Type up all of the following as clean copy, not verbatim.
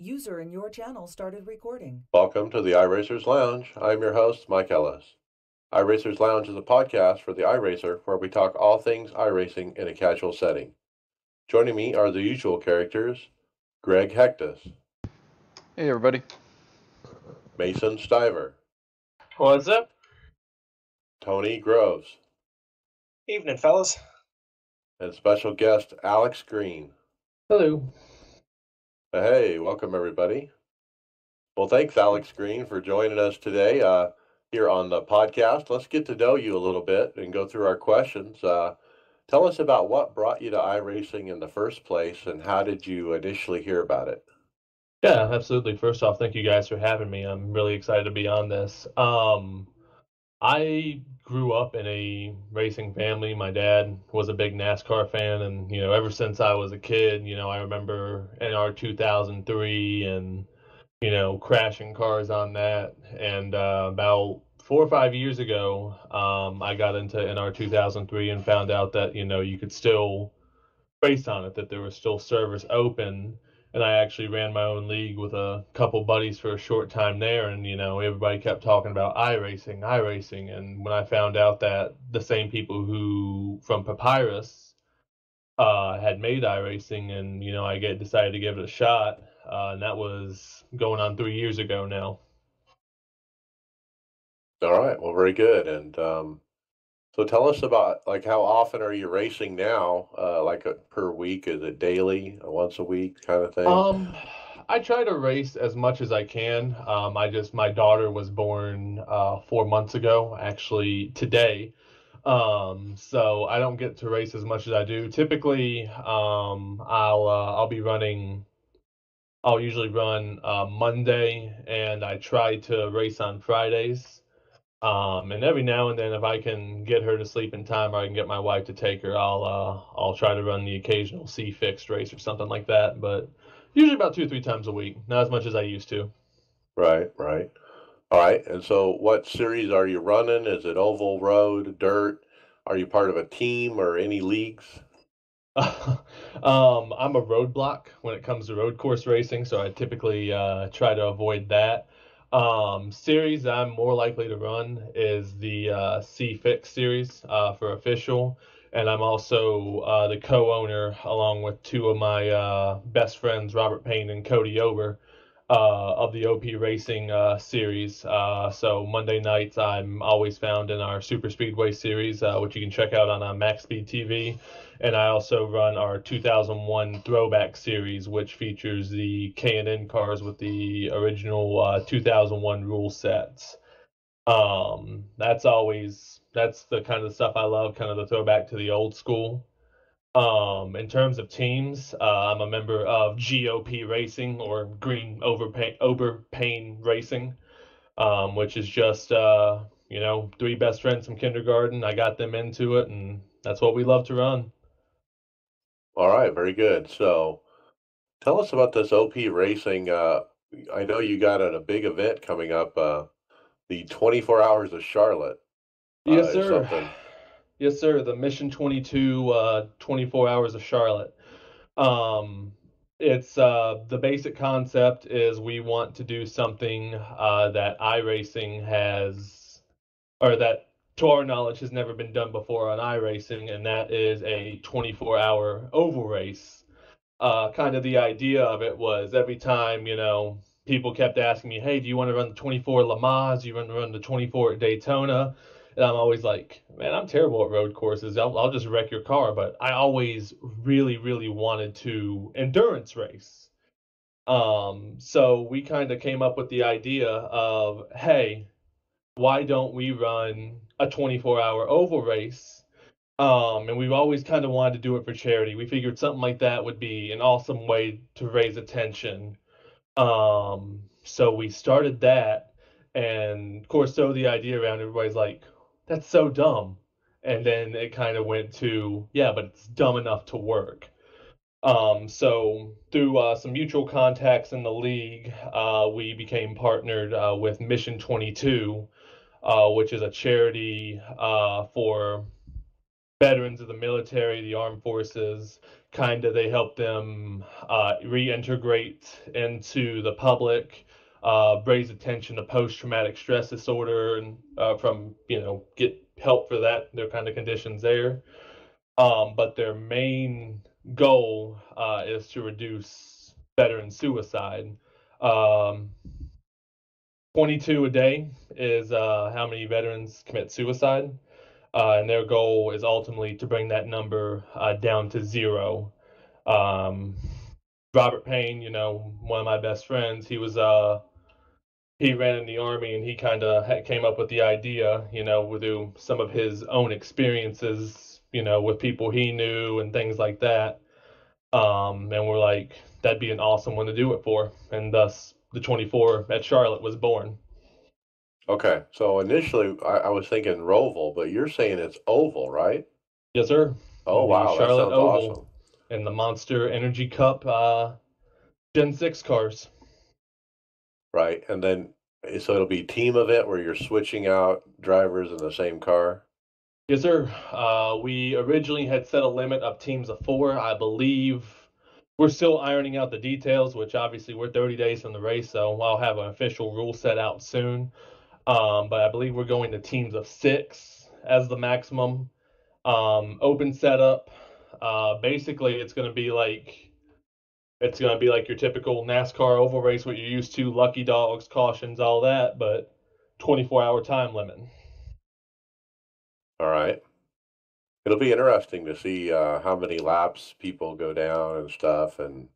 User in your channel started recording. Welcome to the iRacers Lounge. I'm your host, Mike Ellis. iRacers Lounge is a podcast for the iRacer where we talk all things iRacing in a casual setting. Joining me are the usual characters, Greg Hectus, Hey everybody. Mason Stiver, What's up? Tony Groves, Evening, fellas. and special guest Alex Green. Hello. Hey, welcome everybody. Well, thanks Alex Green for joining us today here on the podcast. Let's get to know you a little bit and go through our questions. Tell us about what brought you to iRacing in the first place and how did you initially hear about it? Yeah, absolutely. First off, thank you guys for having me. I'm really excited to be on this. I grew up in a racing family. My dad was a big NASCAR fan, and ever since I was a kid, I remember NR 2003 and crashing cars on that. And about 4 or 5 years ago, I got into NR 2003 and found out that you could still race on it, that there was still servers open. And I actually ran my own league with a couple buddies for a short time there, and everybody kept talking about iRacing, iRacing. And when I found out that the same people who from Papyrus had made iRacing, and decided to give it a shot, and that was going on 3 years ago now. All right, well, very good. And so tell us about how often are you racing now? Per week? Is it daily, once a week kind of thing? I try to race as much as I can. My daughter was born 4 months ago, actually today. So I don't get to race as much as I do. Typically, I'll be running. I'll usually run Monday, and I try to race on Fridays. And every now and then, if I can get her to sleep in time, or I can get my wife to take her, I'll try to run the occasional C fixed race or something like that. But usually about 2 or 3 times a week, not as much as I used to. Right, right. All right. And so what series are you running? Is it oval, road, dirt? Are you part of a team or any leagues? I'm a roadblock when it comes to road course racing, so I typically try to avoid that. Series I'm more likely to run is the C Fix series for official, and I'm also the co-owner along with two of my best friends, Robert Payne and Cody Ober, of the OP Racing series. So Monday nights I'm always found in our Super Speedway series, which you can check out on Max Speed TV. And I also run our 2001 Throwback series, which features the K&N cars with the original 2001 rule sets. That's the kind of stuff I love, kind of the throwback to the old school. In terms of teams, I'm a member of GOP Racing, or Green Overpain Racing, which is just three best friends from kindergarten. I got them into it, and that's what we love to run. All right, very good. So tell us about this OP Racing. I know you got a big event coming up, the 24 Hours of Charlotte Yes, is sir. something. Yes, sir. The Mission 22, 24 Hours of Charlotte. Um, it's the basic concept is we want to do something that iRacing has, or that to our knowledge has never been done before on iRacing, and that is a 24-hour oval race. Kind of the idea of it was every time, people kept asking me, hey, do you want to run the 24 Le Mans? Do you want to run the 24 at Daytona? And I'm always like, man, I'm terrible at road courses. I'll just wreck your car. But I always really, really wanted to endurance race. So we kind of came up with the idea of, hey, why don't we run a 24-hour oval race? And we've always kind of wanted to do it for charity. We figured something like that would be an awesome way to raise attention. So we started that, and of course, so the idea around everybody's like, that's so dumb. And then it kind of went to, yeah, but it's dumb enough to work. So through some mutual contacts in the league, we became partnered with Mission 22, which is a charity for veterans of the military, the armed forces. Kind of, they help them reintegrate into the public, raise attention to post-traumatic stress disorder, and from get help for that, their kind of conditions there. But their main goal is to reduce veteran suicide. Um, 22 a day is how many veterans commit suicide, and their goal is ultimately to bring that number down to zero. Um, Robert Payne, one of my best friends, he ran in the army, and he kind of came up with the idea, through some of his own experiences, with people he knew and things like that. And we're like, that'd be an awesome one to do it for, and thus the 24 at Charlotte was born. Okay, so initially I was thinking Roval, but you're saying it's oval, right? Yes, sir. Oh, The wow, that Charlotte sounds Oval awesome. and the Monster Energy Cup Gen 6 cars. Right, and then so it'll be team event where you're switching out drivers in the same car. Yes, sir. We originally had set a limit of teams of 4. I believe we're still ironing out the details, which obviously we're 30 days from the race, so I'll have an official rule set out soon. But I believe we're going to teams of 6 as the maximum. Open setup. Basically, it's going to be like your typical NASCAR oval race, what you're used to, lucky dogs, cautions, all that, but 24-hour time limit. All right. It'll be interesting to see how many laps people go down and stuff, and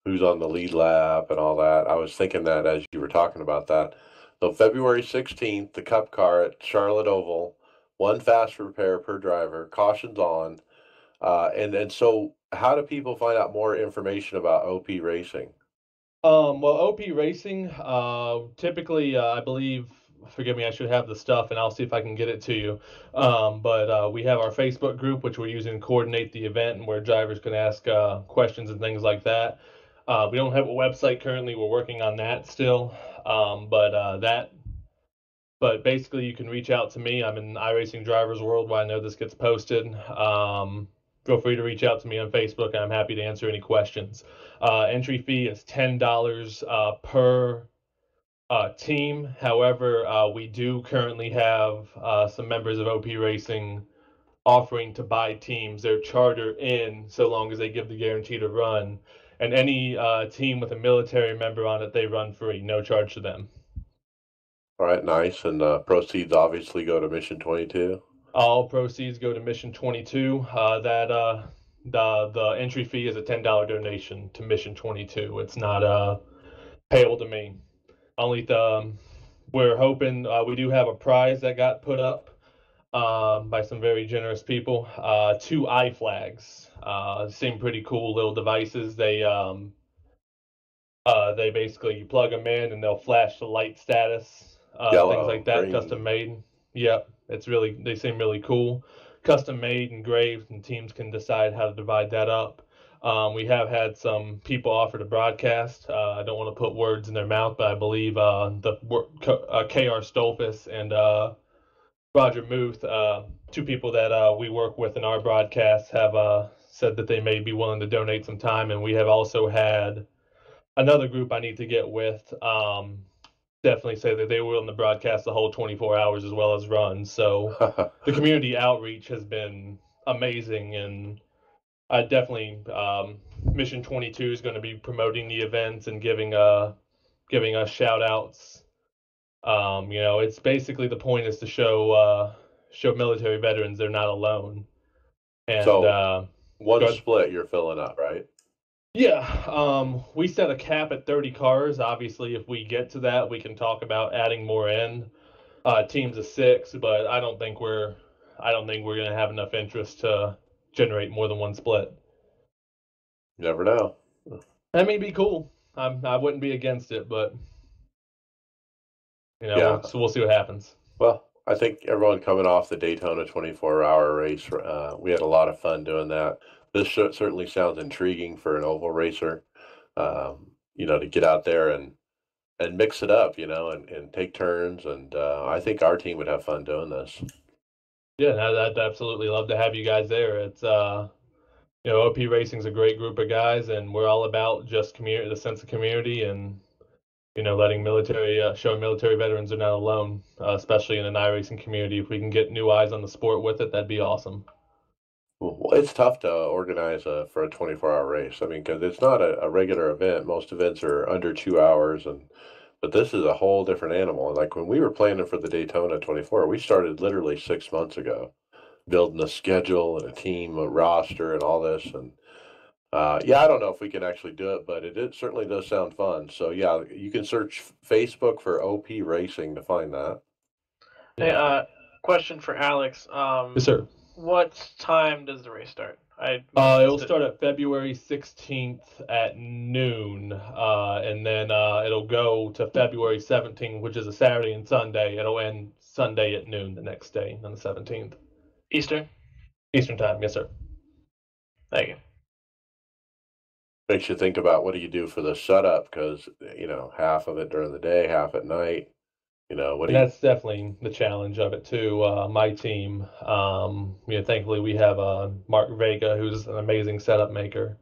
who's on the lead lap and all that. I was thinking that as you were talking about that. So February 16th, the Cup car at Charlotte Oval, one fast repair per driver, cautions on. And so how do people find out more information about OP Racing? Well, OP Racing, typically, I believe, forgive me, I should have the stuff, and I'll see if I can get it to you. But we have our Facebook group, which we're using to coordinate the event, and where drivers can ask questions and things like that. We don't have a website currently. We're working on that still. But basically, you can reach out to me. I'm in iRacing Drivers World, where I know this gets posted. Feel free to reach out to me on Facebook, and I'm happy to answer any questions. Entry fee is $10 per team. However, we do currently have some members of OP Racing offering to buy teams, their charter in, so long as they give the guarantee to run. And any team with a military member on it, they run free, no charge to them. All right, nice. And proceeds obviously go to Mission 22. All proceeds go to Mission 22. The entry fee is a $10 donation to Mission 22. It's not payable to me. Only we're hoping we do have a prize that got put up by some very generous people. 2 iFlags. Seem pretty cool little devices. They basically, you plug them in and they'll flash the light status, things Yellow, like that, green. custom made. Yep, they seem really cool. Custom made, engraved, and teams can decide how to divide that up. We have had some people offer to broadcast. I don't want to put words in their mouth, but I believe KR Stolfus and Roger Muth, 2 people that we work with in our broadcast, have said that they may be willing to donate some time. And we have also had another group I need to get with definitely say that they were willing to broadcast the whole 24 hours as well as run. So the community outreach has been amazing, and I definitely Mission 22 is going to be promoting the events and giving us shout outs. It's basically, the point is to show military veterans they're not alone. And So one good. split you're filling up, right? Yeah, we set a cap at 30 cars. Obviously, if we get to that, we can talk about adding more in. Teams of 6, but I don't think we're going to have enough interest to generate more than one split. You never know. That may be cool. I wouldn't be against it, but Yeah. we'll see what happens. Well, I think everyone coming off the Daytona 24-hour race, we had a lot of fun doing that. This certainly sounds intriguing for an oval racer, to get out there and mix it up, and take turns. And I think our team would have fun doing this. Yeah, I'd absolutely love to have you guys there. It's OP Racing's a great group of guys, and we're all about just community, the sense of community, and letting showing military veterans are not alone, especially in an iRacing community. If we can get new eyes on the sport with it, that'd be awesome. Well, it's tough to organize for a 24-hour race. I mean, because it's not a regular event. Most events are under 2 hours, but this is a whole different animal. Like when we were planning for the Daytona 24, we started literally 6 months ago, building a schedule and a team, a roster, and all this. And yeah, I don't know if we can actually do it, but it certainly does sound fun. So yeah, you can search Facebook for OP Racing to find that. Hey, Yeah. question for Alex. Yes, sir. What time does the race start? It'll start at February 16th at noon, and then it'll go to February 17th, which is a Saturday and Sunday. It'll end Sunday at noon the next day on the 17th. Eastern? Eastern time, yes, sir. Thank you. Makes you think about what do you do for the setup, because half of it during the day, half at night. What do And you? that's definitely the challenge of it too. My team, thankfully we have Mark Vega, who's an amazing setup maker.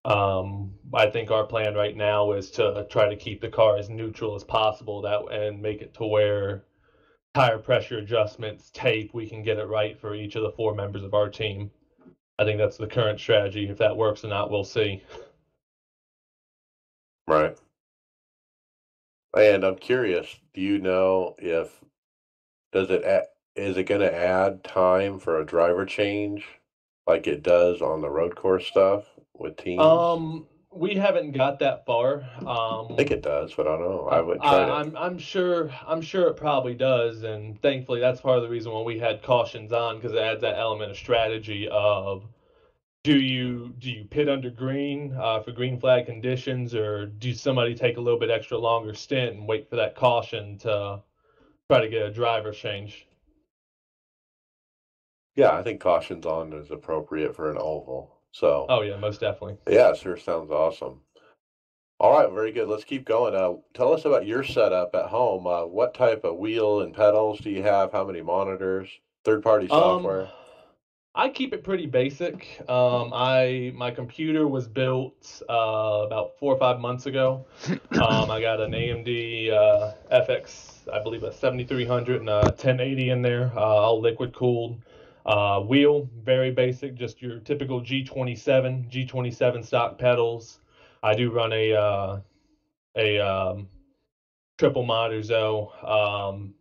I think our plan right now is to try to keep the car as neutral as possible and make it to where tire pressure adjustments, tape, we can get it right for each of the 4 members of our team. I think that's the current strategy. If that works or not, we'll see. Right. And I'm curious, do you know if is it going to add time for a driver change like it does on the road course stuff with teams? We haven't got that far. I think it does, but I don't know. I would try to. I'm sure it probably does, and thankfully that's part of the reason why we had cautions on, because it adds that element of strategy of do you pit under green for green flag conditions, or do somebody take a little bit extra longer stint and wait for that caution to try to get a driver change? Yeah, I think cautions on is appropriate for an oval. So, Oh yeah, most definitely. yeah, sure sounds awesome. All right, very good. Let's keep going. Tell us about your setup at home. What type of wheel and pedals do you have? How many monitors? Third-party Um, software? I keep it pretty basic. My computer was built about 4 or 5 months ago. I got an AMD FX, I believe a 7300 and a 1080 in there, all liquid cooled. Wheel, very basic, just your typical G27 stock pedals. I do run a triple Moduzo.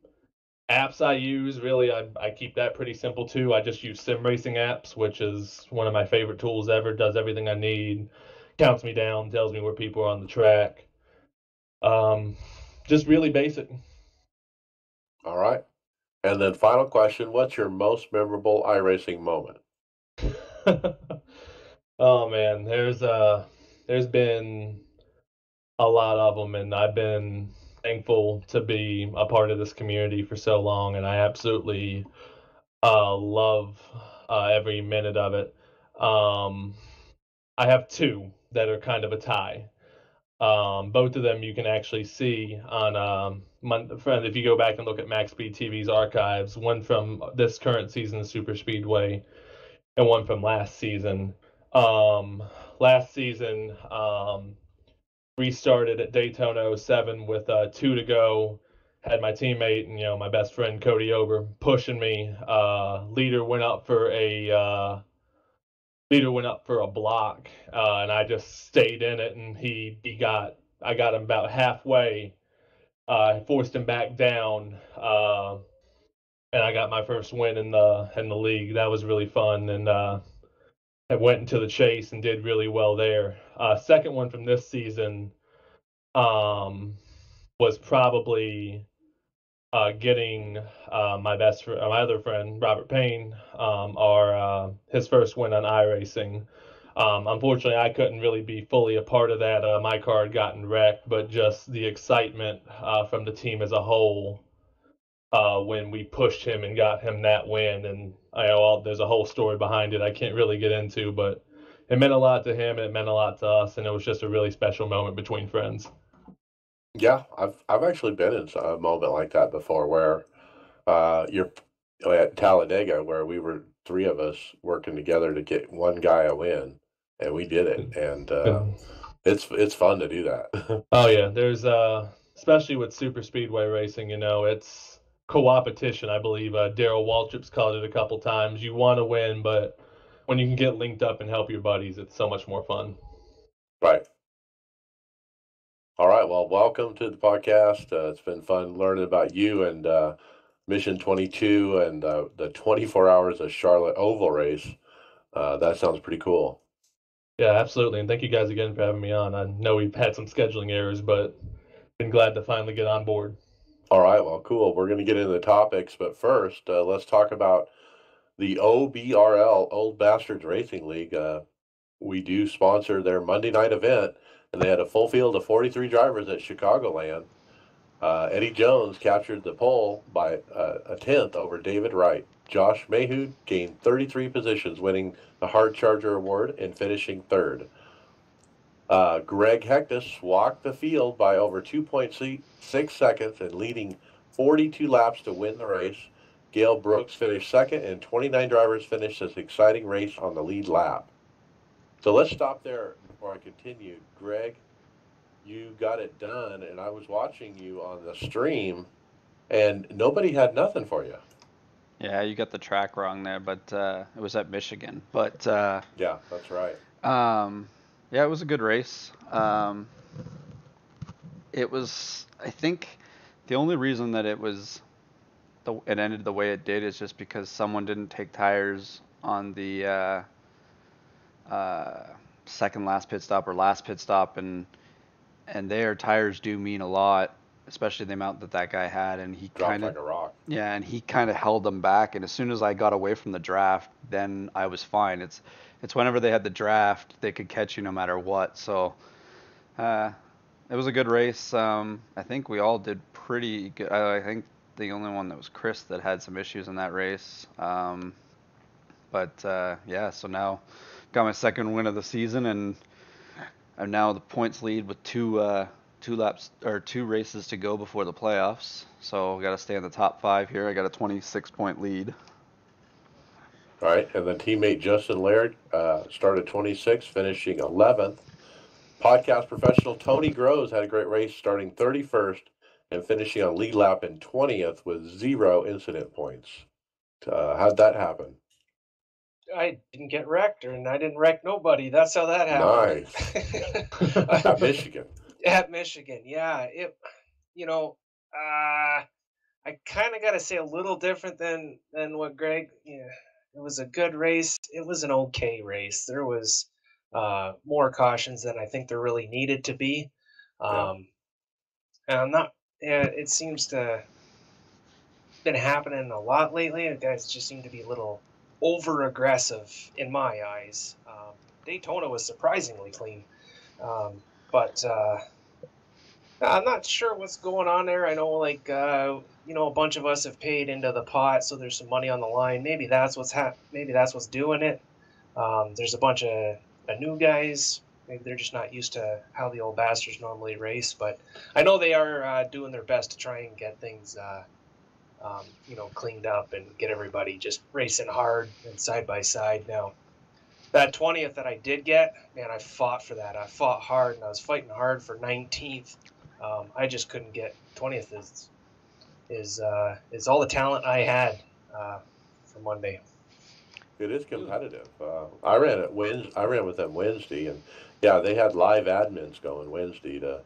Apps I use, really, I keep that pretty simple too. I just use sim racing apps, which is one of my favorite tools ever. Does everything I need, counts me down, tells me where people are on the track. Um, just really basic. All right. And then final question, what's your most memorable iRacing moment? Oh man, there's been a lot of them, and I've been thankful to be a part of this community for so long, and I absolutely love every minute of it. Um, I have two that are kind of a tie. Both of them you can actually see on if you go back and look at Max Speed TV's archives. One from this current season of Super Speedway, and one from last season. Um, Last season, restarted at Daytona '07 with 2 to go. Had my teammate and my best friend Cody Ober pushing me. Leader went up for a block, and I just stayed in it, and I got him about halfway, forced him back down, and I got my first win in the league. That was really fun, and I went into the chase and did really well there. Second one from this season um, was probably getting my other friend Robert Payne, our his first win on iRacing. Unfortunately, I couldn't really be fully a part of that. My car had gotten wrecked, but just the excitement from the team as a whole when we pushed him and got him that win. And there's a whole story behind it I can't really get into, but it meant a lot to him and it meant a lot to us, and it was just a really special moment between friends. Yeah, I've actually been in a moment like that before where you're at Talladega, where we were three of us working together to get one guy a win, and we did it. And it's fun to do that. Oh yeah, there's especially with super speedway racing, it's co-opetition. I believe Daryl Waltrip's called it a couple times. You want to win, but when you can get linked up and help your buddies, it's so much more fun. Right. All right. Well, welcome to the podcast. It's been fun learning about you and Mission 22 and the 24 hours of Charlotte Oval race. That sounds pretty cool. Yeah, absolutely. And thank you guys again for having me on. I know we've had some scheduling errors, but been glad to finally get on board. All right. Well, cool. We're going to get into the topics, but first, let's talk about the OBRL, Old Bastards Racing League. We do sponsor their Monday night event, and they had a full field of 43 drivers at Chicagoland. Eddie Jones captured the pole by a tenth over David Wright. Josh Mayhew gained 33 positions, winning the Hard Charger Award and finishing third. Greg Hectus walked the field by over 2.6 seconds and leading 42 laps to win the race. Gail Brooks finished second, and 29 drivers finished this exciting race on the lead lap. So let's stop there before I continue. Greg, you got it done, and I was watching you on the stream, and nobody had nothing for you. Yeah, you got the track wrong there, but it was at Michigan. But Yeah, that's right. yeah, it was a good race. It was, I think, the only reason that it ended the way it did is just because someone didn't take tires on the second last pit stop or last pit stop, and their tires do mean a lot, especially the amount that guy had, and he Dropped kind of like a rock. yeah, and he kind of held them back. And as soon as I got away from the draft, then I was fine. It's whenever they had the draft, they could catch you no matter what. So it was a good race. I think we all did pretty good. I think the only one that was Chris that had some issues in that race. But yeah, so now got my second win of the season, and I'm now the points lead with two races to go before the playoffs. So got to stay in the top 5 here. I got a 26-point lead. All right, and then teammate Justin Laird started 26th, finishing 11th. Podcast professional Tony Groves had a great race, starting 31st and finishing on lead lap in 20th with 0 incident points. How'd that happen? I didn't get wrecked, and I didn't wreck nobody. That's how that happened. Nice. At Michigan. At Michigan, yeah. I kind of got to say a little different than what Greg. Yeah, it was a good race. It was an okay race. There was more cautions than I think there really needed to be. And I'm not. Yeah, it seems to been happening a lot lately. The guys just seem to be a little over aggressive in my eyes. Daytona was surprisingly clean, but I'm not sure what's going on there. I know, like a bunch of us have paid into the pot, so there's some money on the line. Maybe that's what's doing it. There's a bunch of new guys. Maybe they're just not used to how the old bastards normally race, but I know they are doing their best to try and get things cleaned up and get everybody just racing hard and side by side. Now, that 20th that I did get, man, I fought for that. I fought hard, and I was fighting hard for 19th. I just couldn't get 20th. Is all the talent I had for Monday. It is competitive. I ran with them Wednesday, and yeah, they had live admins going Wednesday to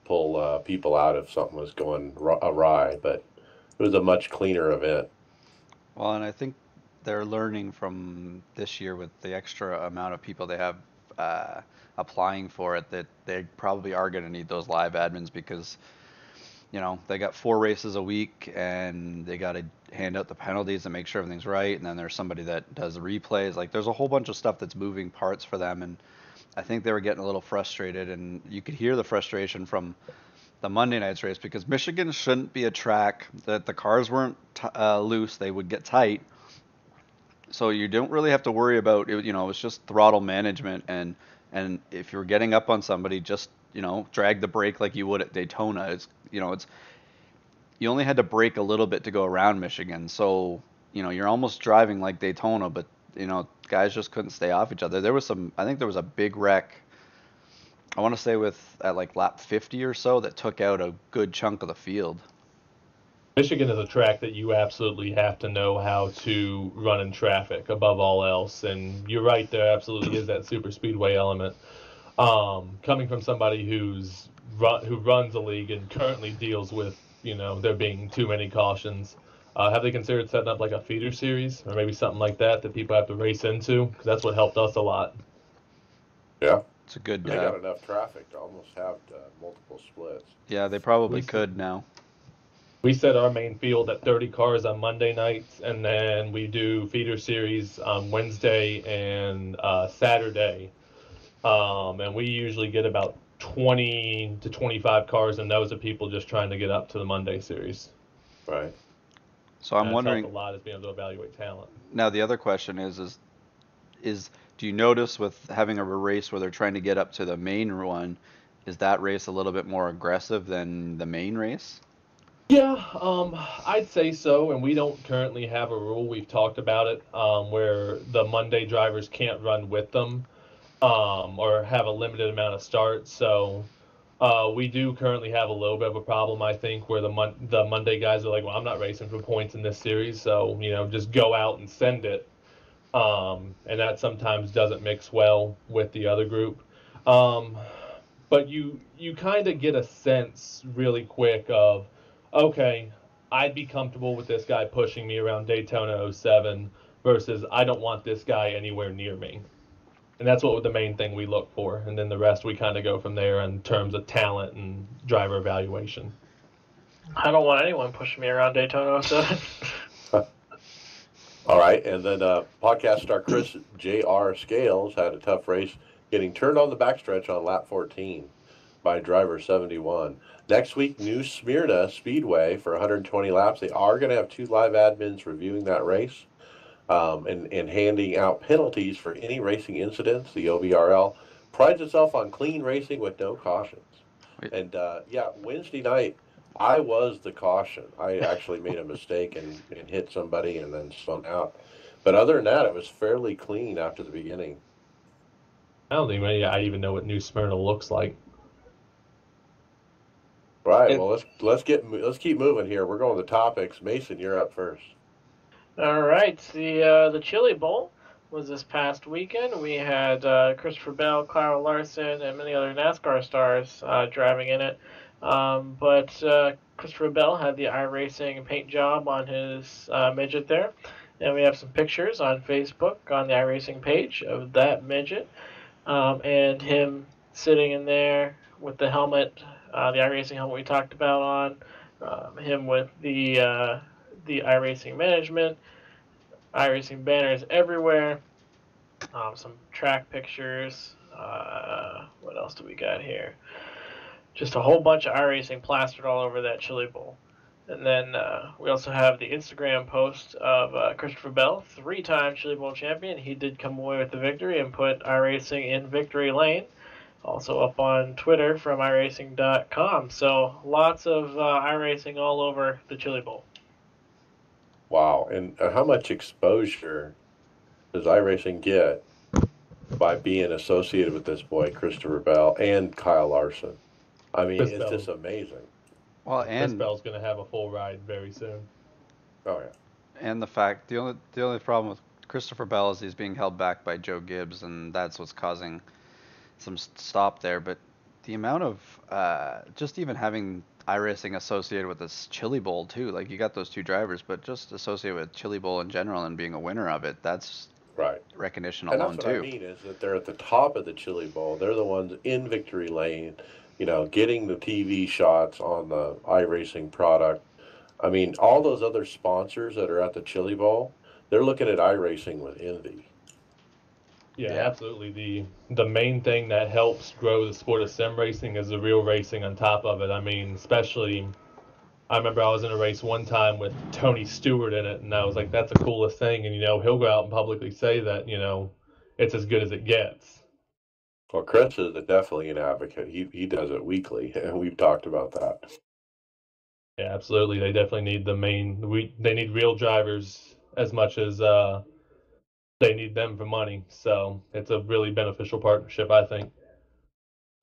pull people out if something was going awry, but it was a much cleaner event. Well, and I think they're learning from this year with the extra amount of people they have applying for it that they probably are going to need those live admins because, they got 4 races a week and they got to hand out the penalties and make sure everything's right. And then there's somebody that does the replays. Like there's a whole bunch of stuff that's moving parts for them. And I think they were getting a little frustrated, and you could hear the frustration from the Monday night's race because Michigan shouldn't be a track that the cars weren't loose. They would get tight. So you don't really have to worry about it. It's just throttle management. And if you're getting up on somebody, just, drag the brake like you would at Daytona. You only had to brake a little bit to go around Michigan. So you're almost driving like Daytona, but guys just couldn't stay off each other. I think there was a big wreck. I want to say at like lap 50 or so that took out a good chunk of the field. Michigan is a track that you absolutely have to know how to run in traffic above all else. And you're right, there absolutely is that super speedway element. Coming from somebody who runs a league and currently deals with, there being too many cautions, have they considered setting up like a feeder series or maybe something like that people have to race into? Because that's what helped us a lot. Yeah. It's a good. They got enough traffic to almost have multiple splits. Yeah, they probably could now. We set our main field at 30 cars on Monday nights, and then we do feeder series on Wednesday and Saturday. And we usually get about 20 to 25 cars, and those are people just trying to get up to the Monday series. Right. So I'm wondering. A lot is being able to evaluate talent. Now the other question is do you notice with having a race where they're trying to get up to the main one, is that race a little bit more aggressive than the main race? Yeah, I'd say so, and we don't currently have a rule. We've talked about it, where the Monday drivers can't run with them, or have a limited amount of starts. So, we do currently have a little bit of a problem, I think, where the Monday guys are like, well, I'm not racing for points in this series, so just go out and send it. And that sometimes doesn't mix well with the other group. But you kind of get a sense really quick of, okay, I'd be comfortable with this guy pushing me around Daytona 07 versus I don't want this guy anywhere near me. And that's what the main thing we look for. And then the rest we kind of go from there in terms of talent and driver evaluation. I don't want anyone pushing me around Daytona 07. All right, and then podcast star Chris J.R. Scales had a tough race getting turned on the backstretch on lap 14 by driver 71. Next week, New Smyrna Speedway for 120 laps. They are going to have 2 live admins reviewing that race and handing out penalties for any racing incidents. The OBRL prides itself on clean racing with no cautions. And Wednesday night, I was the caution. I actually made a mistake and hit somebody and then spun out. But other than that, it was fairly clean after the beginning. I don't think I even know what New Smyrna looks like. Right. Well, let's keep moving here. We're going to the topics. Mason, you're up first. All right. The Chili Bowl was this past weekend. We had Christopher Bell, Kyle Larson, and many other NASCAR stars driving in it. But Christopher Bell had the iRacing paint job on his midget there. And we have some pictures on Facebook on the iRacing page of that midget and him sitting in there with the helmet, the iRacing helmet we talked about on, him with the iRacing management, iRacing banners everywhere, some track pictures. What else do we got here? Just a whole bunch of iRacing plastered all over that Chili Bowl. And then we also have the Instagram post of Christopher Bell, 3-time Chili Bowl champion. He did come away with the victory and put iRacing in victory lane. Also up on Twitter from iRacing.com. So lots of iRacing all over the Chili Bowl. Wow. And how much exposure does iRacing get by being associated with this boy, Christopher Bell, and Kyle Larson? I mean, it's just amazing. Well, and Chris Bell's going to have a full ride very soon. Oh yeah. And the only problem with Christopher Bell is he's being held back by Joe Gibbs, and that's what's causing some stop there. But the amount of just even having iRacing associated with this Chili Bowl too, like you got those 2 drivers, but just associated with Chili Bowl in general and being a winner of it, that's right. Recognition and alone that's what too. I mean is that they're at the top of the Chili Bowl. They're the ones in victory lane, getting the TV shots on the iRacing product. I mean, all those other sponsors that are at the Chili Bowl, they're looking at iRacing with envy. Yeah, absolutely. The main thing that helps grow the sport of sim racing is the real racing on top of it. I mean, especially, I remember I was in a race one time with Tony Stewart in it, and I was like, that's the coolest thing. And, he'll go out and publicly say that, it's as good as it gets. Well, Chris is definitely an advocate. He does it weekly, and we've talked about that. Yeah, absolutely. They definitely need they need real drivers as much as they need them for money. So it's a really beneficial partnership, I think.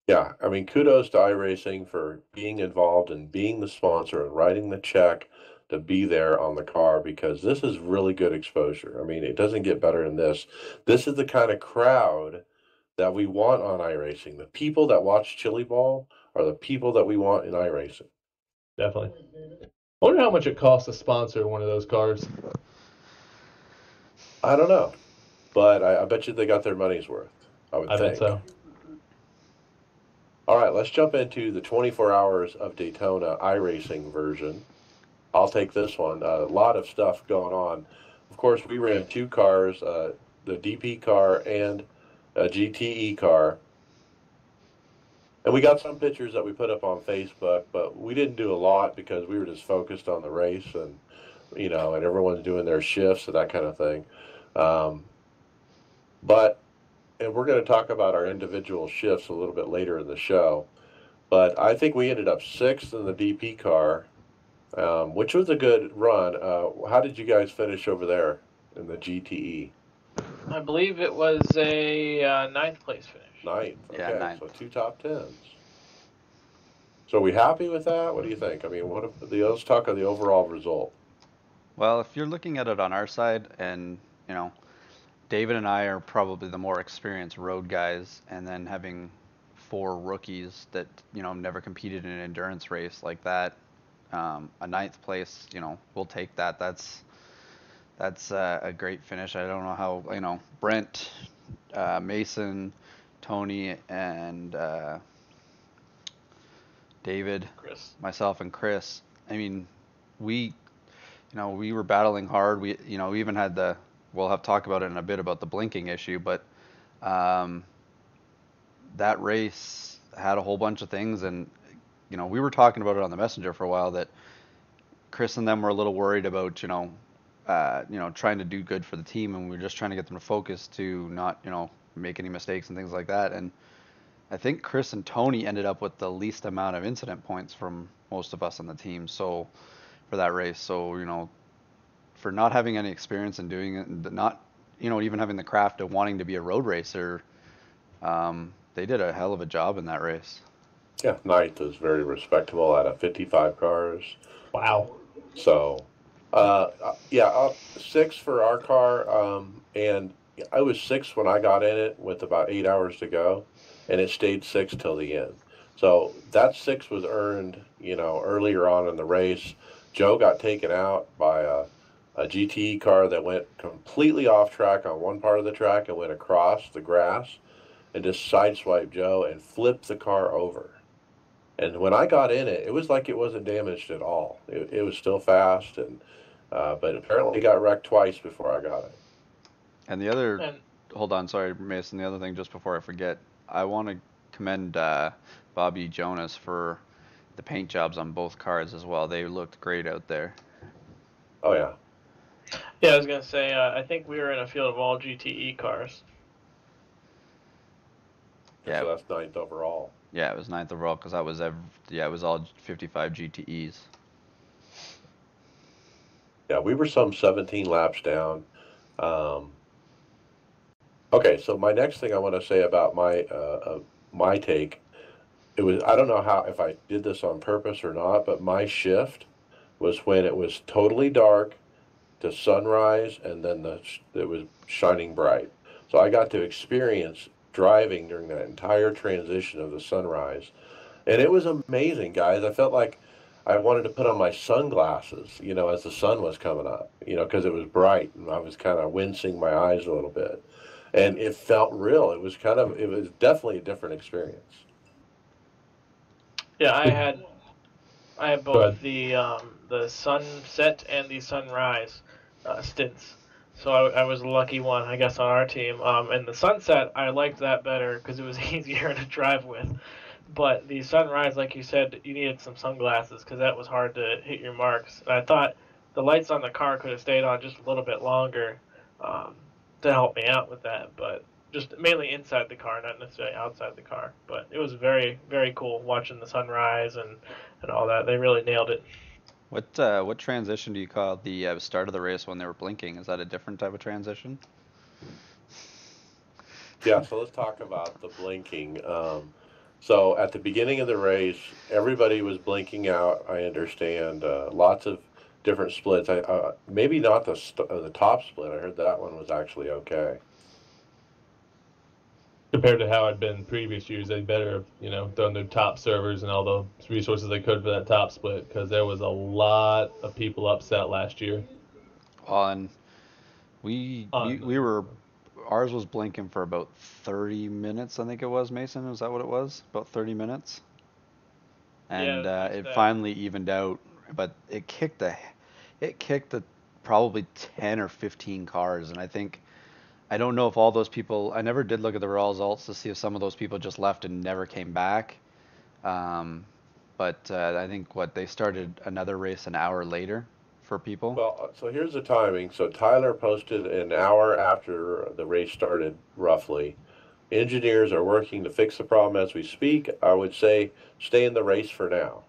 Yeah, I mean, kudos to iRacing for being involved and being the sponsor and writing the check to be there on the car because this is really good exposure. I mean, it doesn't get better than this. This is the kind of crowd that we want on iRacing. The people that watch Chili Ball are the people that we want in iRacing. Definitely. I wonder how much it costs to sponsor one of those cars. I don't know, but I bet you they got their money's worth, I would I bet think. so. All right, let's jump into the 24 Hours of Daytona iRacing version. I'll take this one. A lot of stuff going on. Of course, we ran two cars, the DP car and a GTE car. And we got some pictures that we put up on Facebook, but we didn't do a lot because we were just focused on the race and, and everyone's doing their shifts and that kind of thing. And we're going to talk about our individual shifts a little bit later in the show. But I think we ended up sixth in the DP car, which was a good run. How did you guys finish over there in the GTE? I believe it was a ninth place finish. Ninth. Yeah, Okay, ninth. so 2 top tens. So are we happy with that? What do you think? I mean, let's talk of the overall result. Well, if you're looking at it on our side, and David and I are probably the more experienced road guys, and then having four rookies that never competed in an endurance race like that, a ninth place, we'll take that. That's a great finish. I don't know how Brent, Mason, Tony, and David, Chris. myself, and Chris. I mean, we we were battling hard. We even had we'll have talk about it in a bit about the blinking issue, but that race had a whole bunch of things, and we were talking about it on the messenger for a while that Chris and them were a little worried about trying to do good for the team, and we were just trying to get them to focus to not make any mistakes and things like that. And I think Chris and Tony ended up with the least amount of incident points from most of us on the team. So for that race, so for not having any experience in doing it, and not even having the craft of wanting to be a road racer, they did a hell of a job in that race. Yeah, ninth is very respectable out of 55 cars. Wow. So, six for our car. And I was six when I got in it with about 8 hours to go, and it stayed six till the end. So that six was earned, earlier on in the race. Joe got taken out by a GTE car that went completely off track on one part of the track and went across the grass and just sideswiped Joe and flipped the car over. And when I got in it, it was like it wasn't damaged at all. It was still fast, but apparently it got wrecked twice before I got it. And the other, And hold on, sorry, Mason. The other thing, just before I forget, I want to commend Bobby Jonas for the paint jobs on both cars as well. They looked great out there. Oh yeah. yeah, I was gonna say I think we were in a field of all GTE cars. Yeah. So that's ninth overall. Yeah, it was ninth overall because it was all 55 GTEs. Yeah, we were some 17 laps down. Okay, so my next thing I want to say about my take, I don't know if I did this on purpose or not, but my shift was when it was totally dark to sunrise, and then it was shining bright. So I got to experience driving during that entire transition of the sunrise, and it was amazing, guys. I felt like I wanted to put on my sunglasses, as the sun was coming up, because it was bright, and I was kind of wincing my eyes a little bit, and it felt real. It was definitely a different experience. Yeah, I had Go both ahead. the sunset and the sunrise stints. So I was the lucky one, I guess, on our team. And the sunset, I liked that better because it was easier to drive with. But the sunrise, like you said, you needed some sunglasses because that was hard to hit your marks. And I thought the lights on the car could have stayed on just a little bit longer to help me out with that. But just mainly inside the car, not necessarily outside the car. But it was very, very cool watching the sunrise and all that. They really nailed it. What transition do you call the start of the race when they were blinking? Is that a different type of transition? Yeah, so let's talk about the blinking. So at the beginning of the race, everybody was blinking out. I understand lots of different splits. Maybe not the top split. I heard that one was actually okay. Compared to how it'd been previous years, they better have, done their top servers and all the resources they could for that top split, because there was a lot of people upset last year. Well, and we were ours was blinking for about 30 minutes, I think it was, Mason. Was that what it was? About 30 minutes? And Yeah, at least it that. finally evened out, but it kicked probably 10 or 15 cars, and I don't know if all those people. I never did look at the results to see if some of those people just left and never came back. Um, but I think they started another race an hour later for people. Well, so here's the timing. So Tyler posted an hour after the race started, roughly. Engineers are working to fix the problem as we speak. I would say stay in the race for now.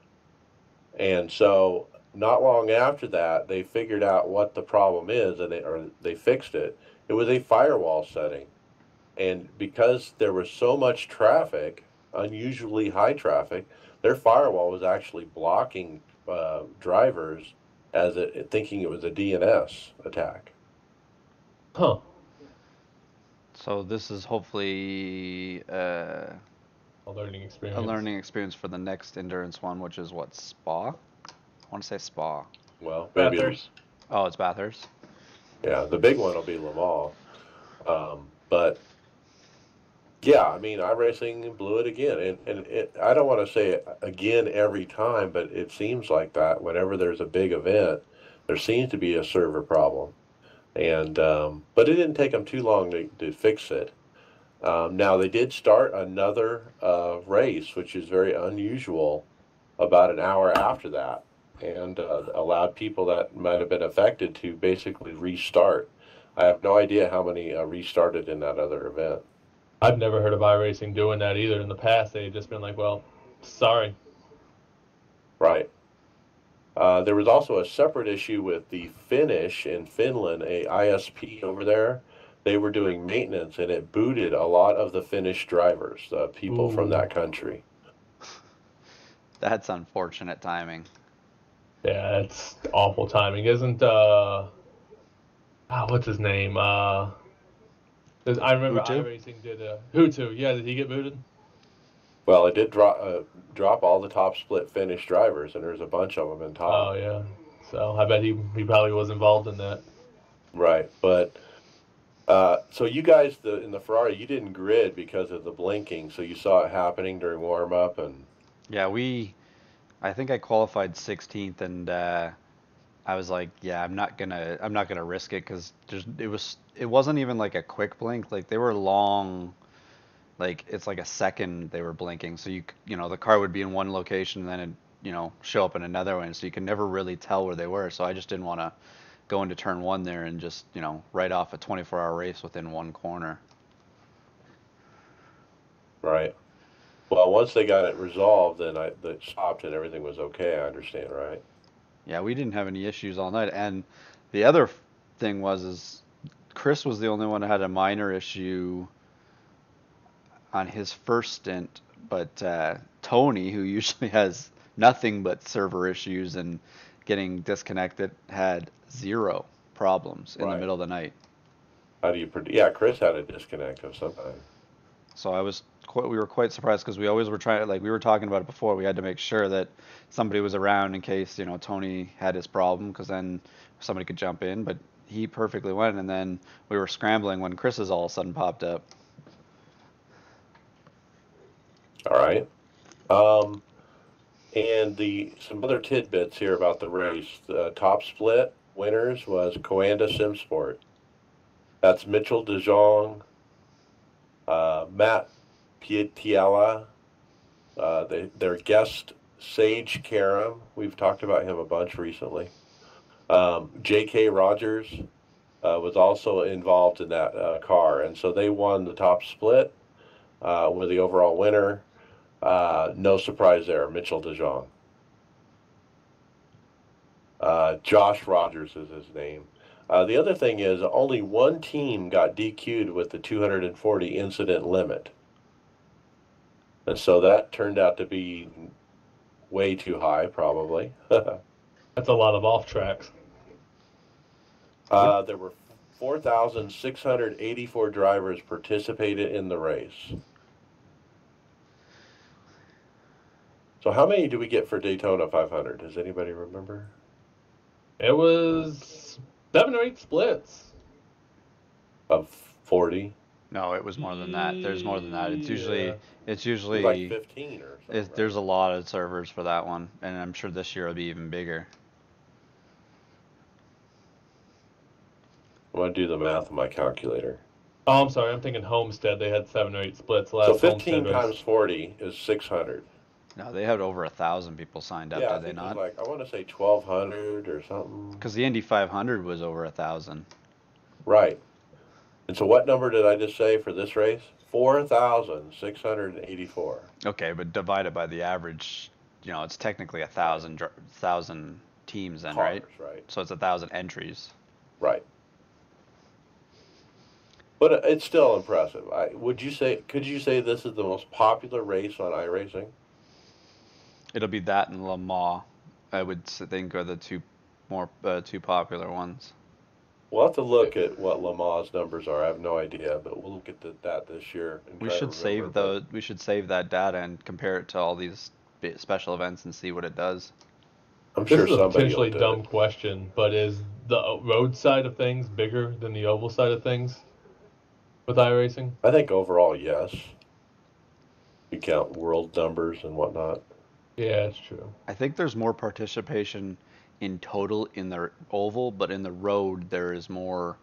And so not long after that, they figured out what the problem is, and they fixed it. It was a firewall setting, and because there was so much traffic, unusually high traffic, their firewall was actually blocking drivers thinking it was a DNS attack. Huh. So this is hopefully A learning a experience. learning experience for the next endurance one, which is what, Spa? I want to say Spa. Well, maybe, Bathurst. Oh, it's Bathurst. yeah, the big one will be Le Mans. But yeah, I mean, iRacing blew it again, and I don't want to say it again every time, but it seems like that whenever there's a big event, there seems to be a server problem, and but it didn't take them too long to fix it. Now they did start another race, which is very unusual, about an hour after that, and allowed people that might have been affected to basically restart. I have no idea how many restarted in that other event. I've never heard of iRacing doing that either. In the past, they've just been like, well, sorry. Right. There was also a separate issue with the Finnish in Finland, a ISP over there. They were doing maintenance, and it booted a lot of the Finnish drivers, people from Ooh. that country. That's unfortunate timing. Yeah, that's awful timing. Isn't, what's his name? I remember Hutu? iRacing did Hutu. Yeah, did he get booted? Well, it did drop all the top split Finnish drivers, and there's a bunch of them in top. Oh, yeah. So I bet he probably was involved in that. Right, but so you guys in the Ferrari, you didn't grid because of the blinking, so you saw it happening during warm up, and Yeah, I think I qualified 16th, and I was like, yeah, I'm not gonna risk it because it wasn't even like a quick blink. Like they were long, like it's like a second they were blinking. So the car would be in one location and then it, show up in another one. So you can never really tell where they were. So I just didn't want to go into turn one there and just, write off a 24-hour race within one corner. right. Well, once they got it resolved, then they stopped and everything was okay. I understand, right? Yeah, we didn't have any issues all night. And the other thing is Chris was the only one who had a minor issue on his first stint, but Tony, who usually has nothing but server issues and getting disconnected, had zero problems in the Right. middle of the night. How do you predict? Yeah, Chris had a disconnect of some kind. So we were quite surprised because we always were trying, like we were talking about it before. We had to make sure that somebody was around in case Tony had his problem, because then somebody could jump in. But he perfectly went, and then we were scrambling when Chris's all of a sudden popped up. All right. Um, and some other tidbits here about the race. The top split winners was Coanda Simsport. That's Mitchell DeJong, Matt Pietiela, their guest Sage Karam. We've talked about him a bunch recently. J.K. Rogers was also involved in that car, and so they won the top split, were the overall winner. No surprise there, Mitchell DeJong. Josh Rogers is his name. The other thing is only one team got DQ'd with the 240 incident limit. And so that turned out to be way too high, probably. That's a lot of off tracks. There were 4,684 drivers participated in the race. So how many do we get for Daytona 500? Does anybody remember? It was 7 or 8 splits. Of 40? No, it was more than that. There's more than that. It's usually Yeah. it's It was like usually 15 or something. there's a lot of servers for that one, and I'm sure this year it'll be even bigger. I'm going to do the math on my calculator. Oh, I'm sorry. I'm thinking Homestead. They had 7 or 8 splits So last 15 Homestead times race. 40 is 600. No, they had over 1,000 people signed up, Yeah, I did they think it was not? like, I want to say 1,200 or something. Because the Indy 500 was over 1,000. Right. And so what number did I just say for this race? 4,684. Okay, but divided by the average, it's technically 1,000 teams then, right? Cars, right? So it's 1,000 entries. Right. But it's still impressive. Could you say this is the most popular race on iRacing? It'll be that and Le Mans, I would think, are the two popular ones. We'll have to look at what Le Mans numbers are. I have no idea, but we'll look at that this year. And We try to should save remember, We should save that data and compare it to all these special events and see what it does. I'm This sure is a somebody potentially will do dumb it. question, but is the road side of things bigger than the oval side of things with iRacing? I think overall, yes. You count world numbers and whatnot. Yeah, it's true. I think there's more participation in total in the oval, but in the road there is more.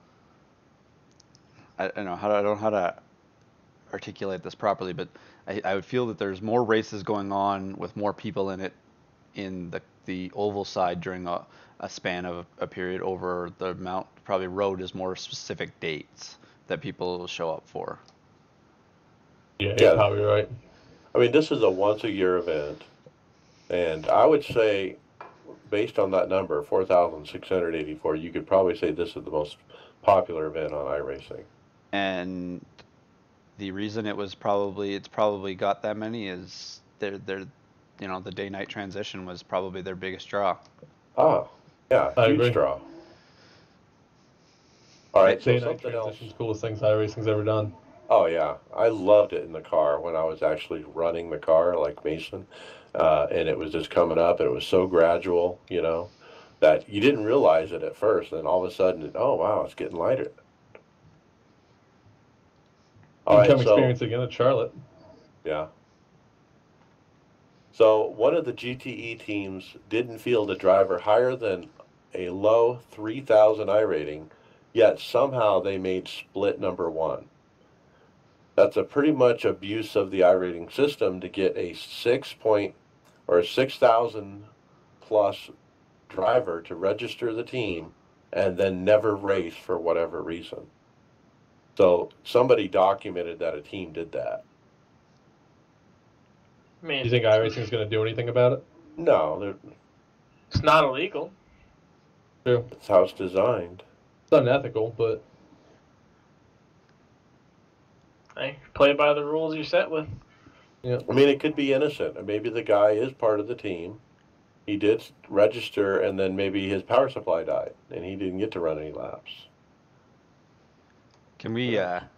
I don't know how to articulate this properly, but I would feel that there's more races going on with more people in it in the oval side during a span of a period over the amount. Probably road is more specific dates that people will show up for. Yeah, Yeah. you're probably right. I mean, this is a once-a-year event, and I would say, based on that number, 4,684, you could probably say this is the most popular event on iRacing. And the reason it's probably got that many is the day-night transition was probably their biggest draw. Ah, yeah, I huge agree. draw. All right, so Day-night something else. transition's the coolest things iRacing's ever done. Oh yeah, I loved it in the car when I was actually running the car like Mason, and it was just coming up, and it was so gradual, that you didn't realize it at first. Then all of a sudden, oh wow, it's getting lighter. All right, Come so experience again at Charlotte. yeah. So one of the GTE teams didn't field a driver higher than a low 3,000 I rating, yet somehow they made split number one. That's a pretty much abuse of the iRating system to get a 6,000 plus driver to register the team and then never race for whatever reason. So somebody documented that a team did that. I mean, Do you think iRacing's going to do anything about it? No, it's not illegal. True. that's how it's designed. It's unethical, but Hey, play by the rules you're set with. yeah. I mean, it could be innocent. Maybe the guy is part of the team. He did register, and then maybe his power supply died, and he didn't get to run any laps. Can we, I'm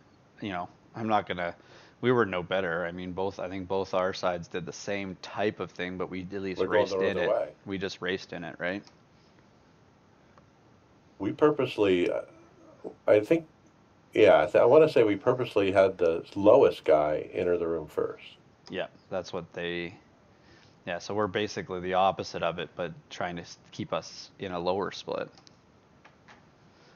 not gonna. We were no better. I mean, I think both our sides did the same type of thing, but we at least We're going raced the in other it. way. We just raced in it, right? We purposely, I think, yeah, I want to say we purposely had the lowest guy enter the room first. Yeah, that's what they. Yeah, so we're basically the opposite of it, but trying to keep us in a lower split.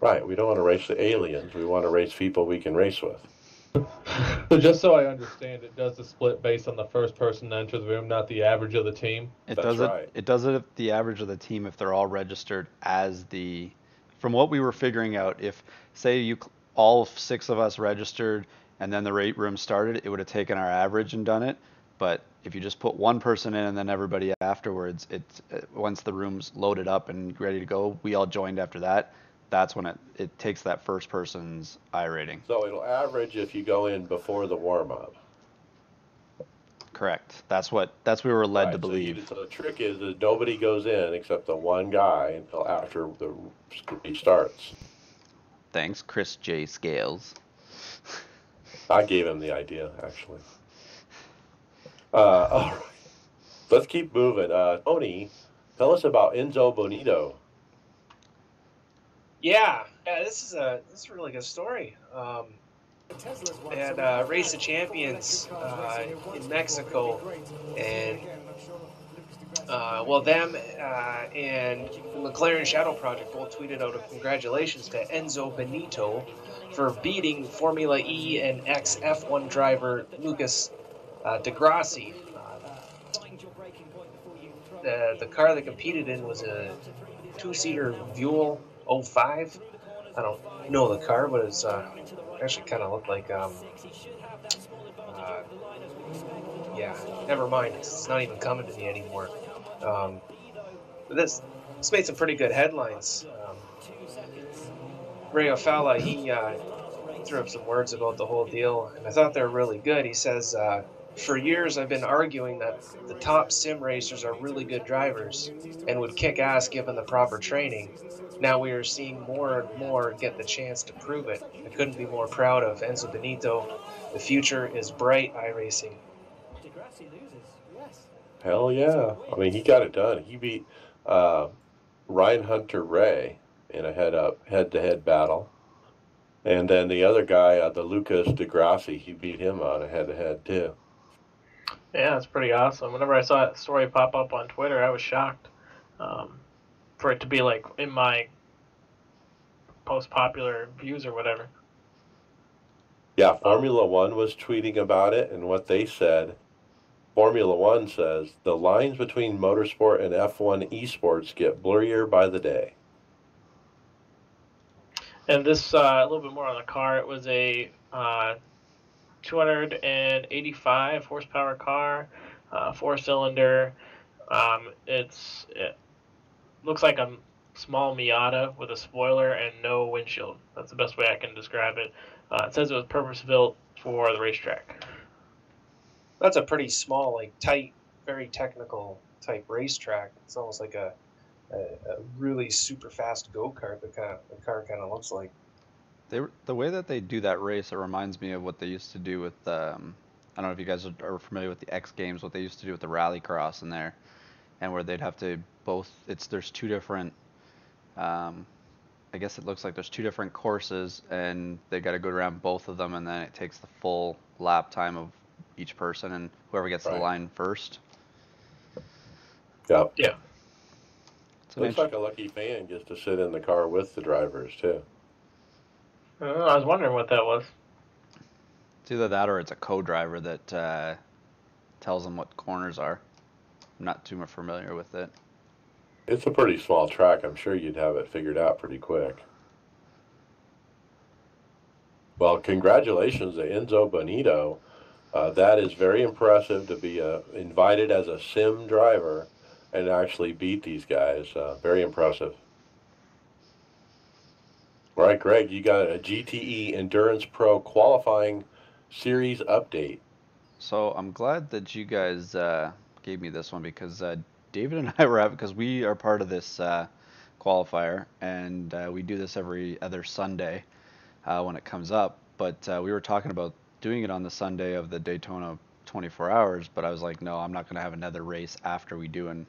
Right, we don't want to race the aliens. We want to race people we can race with. So just so I understand, it does the split based on the first person to enter the room, not the average of the team. That's Does right. It does it at the average of the team if they're all registered as the. From what we were figuring out, if say all 6 of us registered and then the rate room started, it would have taken our average and done it. But if you just put one person in and then everybody afterwards, it's once the room's loaded up and ready to go, we all joined after that. That's when it takes that first person's I rating. So it'll average if you go in before the warm up. Correct. That's we were led to Right. believe. So the trick is that nobody goes in except the one guy until after the race starts. Thanks, Chris J. Scales. I gave him the idea, actually. All right. Let's keep moving. Tony, tell us about Enzo Bonito. Yeah, this is a really good story. They had Race of Champions in Mexico, and them and the McLaren Shadow Project both tweeted out a congratulations to Enzo Benito for beating Formula E and ex-F1 driver Lucas Di Grassi. The car they competed in was a two-seater Buell 05. I don't know the car, but it's actually kind of looked like yeah, never mind. It's not even coming to me anymore. But this made some pretty good headlines. Ray Falla, he threw up some words about the whole deal, and I thought they were really good. He says, for years I've been arguing that the top sim racers are really good drivers and would kick ass given the proper training. Now we are seeing more and more get the chance to prove it. I couldn't be more proud of Enzo Benito. The future is bright, iRacing. Hell yeah. I mean, he got it done. He beat Ryan Hunter Ray in a head-to-head battle. And then the other guy, the Lucas Di Grassi, he beat him on a head-to-head too. Yeah, it's pretty awesome. Whenever I saw that story pop up on Twitter, I was shocked for it to be like in my most popular views or whatever. Yeah, Formula One was tweeting about it, and what they said, Formula One says, the lines between motorsport and F1 esports get blurrier by the day. And this, a little bit more on the car, it was a 285 horsepower car, 4-cylinder. It looks like a small Miata with a spoiler and no windshield. That's the best way I can describe it. It says it was purpose-built for the racetrack. That's a pretty small, like tight, very technical type racetrack. It's almost like a really super fast go-kart. The car kind of looks like. The way that they do that race, it reminds me of what they used to do with I don't know if you guys are familiar with the X Games, what they used to do with the rallycross in there, and where they'd have to there's two different I guess it looks like there's two different courses, and they got to go around both of them, and then it takes the full lap time of each person, and whoever gets to the line first. Yep. Yeah. Looks like a lucky fan gets to sit in the car with the drivers too. I was wondering what that was. It's either that or it's a co-driver that tells them what corners are. I'm not too much familiar with it. It's a pretty small track. I'm sure you'd have it figured out pretty quick. Well, congratulations to Enzo Bonito. That is very impressive to be invited as a sim driver and actually beat these guys. Very impressive. All right, Greg, you got a GTE Endurance Pro qualifying series update. So I'm glad that you guys gave me this one because David and I were because we are part of this qualifier, and we do this every other Sunday when it comes up. But we were talking about doing it on the Sunday of the Daytona 24 hours, but I was like, no, I'm not going to have another race after we do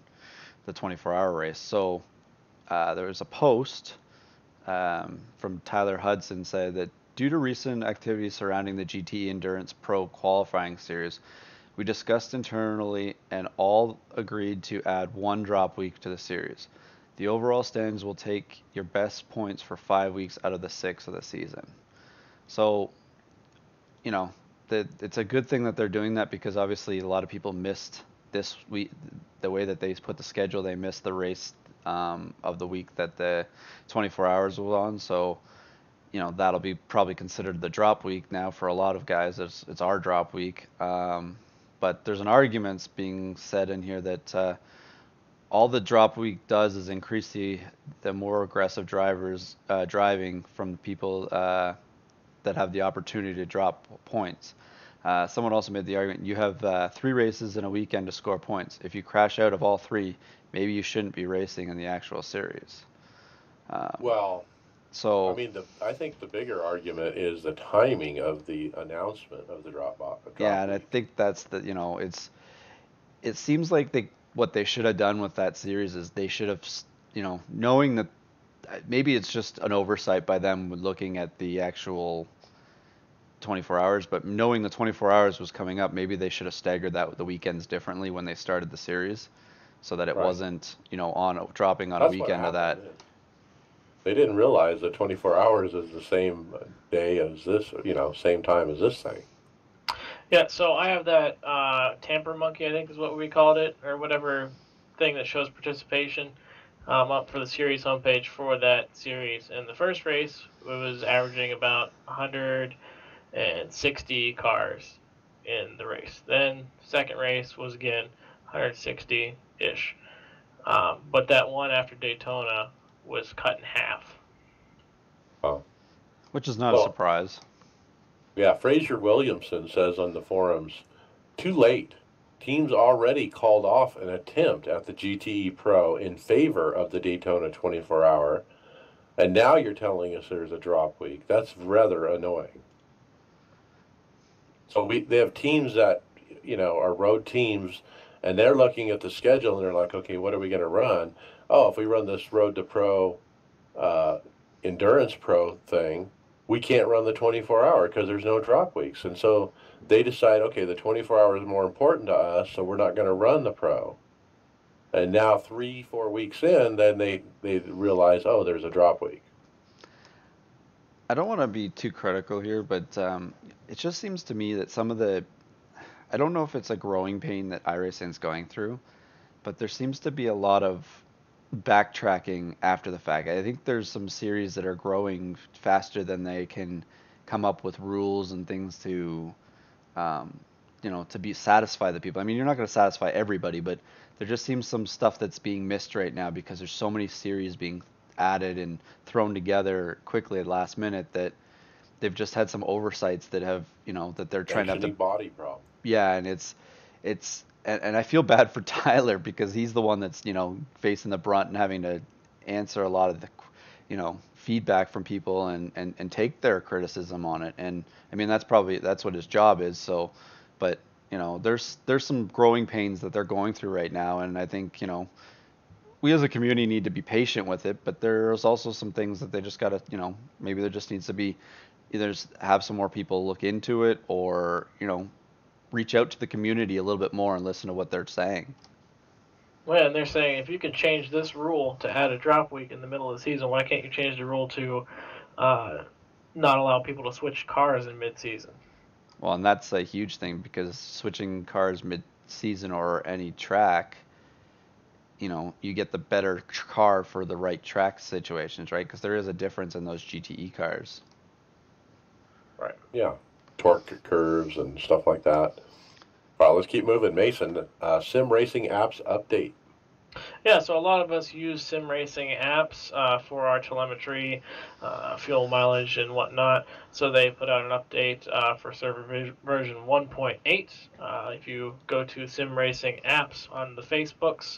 the 24-hour race. So there was a post from Tyler Hudson said that due to recent activities surrounding the GT Endurance Pro qualifying series, we discussed internally and all agreed to add one drop week to the series. The overall standings will take your best points for 5 weeks out of the 6 of the season. So, you know, it's a good thing that they're doing that because obviously a lot of people missed this week. The way that they put the schedule, they missed the race of the week that the 24 hours was on. So, you know, that'll be probably considered the drop week now for a lot of guys. It's our drop week. but there's an argument being said in here that all the drop week does is increase the more aggressive drivers driving from the people that have the opportunity to drop points. Someone also made the argument you have 3 races in a weekend to score points. If you crash out of all 3, maybe you shouldn't be racing in the actual series. Well, So I mean, I think the bigger argument is the timing of the announcement of the drop yeah, and I week. think that's it seems like what they should have done with that series is they should have, knowing that maybe it's just an oversight by them looking at the actual 24 hours, but knowing the 24 hours was coming up, maybe they should have staggered that with the weekends differently when they started the series, so that it Right. wasn't, dropping on a That's what weekend of that. happened. They didn't realize that 24 hours is the same day as this, same time as this thing. Yeah, so I have that tamper monkey, I think is what we called it, or whatever thing that shows participation up for the series homepage for that series. And the first race, it was averaging about 160 cars in the race. Then second race was again 160-ish. But that one after Daytona was cut in half. Oh. Which is not a surprise. Yeah, Fraser Williamson says on the forums, too late. Teams already called off an attempt at the GTE Pro in favor of the Daytona 24-hour, and now you're telling us there's a drop week. That's rather annoying. So they have teams that, are road teams, and they're looking at the schedule and they're like, okay, what are we going to run? Oh, if we run this Road to Pro, Endurance Pro thing, we can't run the 24-hour because there's no drop weeks. And so they decide, okay, the 24-hour is more important to us, so we're not going to run the Pro. And now 3-4 weeks in, then they realize, oh, there's a drop week. I don't want to be too critical here, but it just seems to me that I don't know if it's a growing pain that iRacing's going through, but there seems to be a lot of backtracking after the fact. I think there's some series that are growing faster than they can come up with rules and things to, to satisfy the people. I mean, you're not going to satisfy everybody, but there just seems some stuff that's being missed right now because there's so many series being added and thrown together quickly at last minute that they've just had some oversights that have, that they're trying to have to. Body problem. Yeah, and and I feel bad for Tyler because he's the one that's, facing the brunt and having to answer a lot of the, feedback from people and take their criticism on it. And I mean, that's what his job is. So, but, there's some growing pains that they're going through right now. And I think, we as a community need to be patient with it, but there's also some things that they just got to, maybe there just needs to be either have some more people look into it or, reach out to the community a little bit more and listen to what they're saying. Well, and they're saying if you can change this rule to add a drop week in the middle of the season, why can't you change the rule to not allow people to switch cars in mid-season? Well, and that's a huge thing because switching cars mid-season or any track, you get the better car for the right track situations, right? Because there is a difference in those GTE cars. Right. Yeah. Torque curves and stuff like that. All right, let's keep moving. Mason, sim racing apps update. Yeah, so a lot of us use sim racing apps for our telemetry, fuel mileage, and whatnot. So they put out an update for server version 1.8. If you go to sim racing apps on the Facebooks,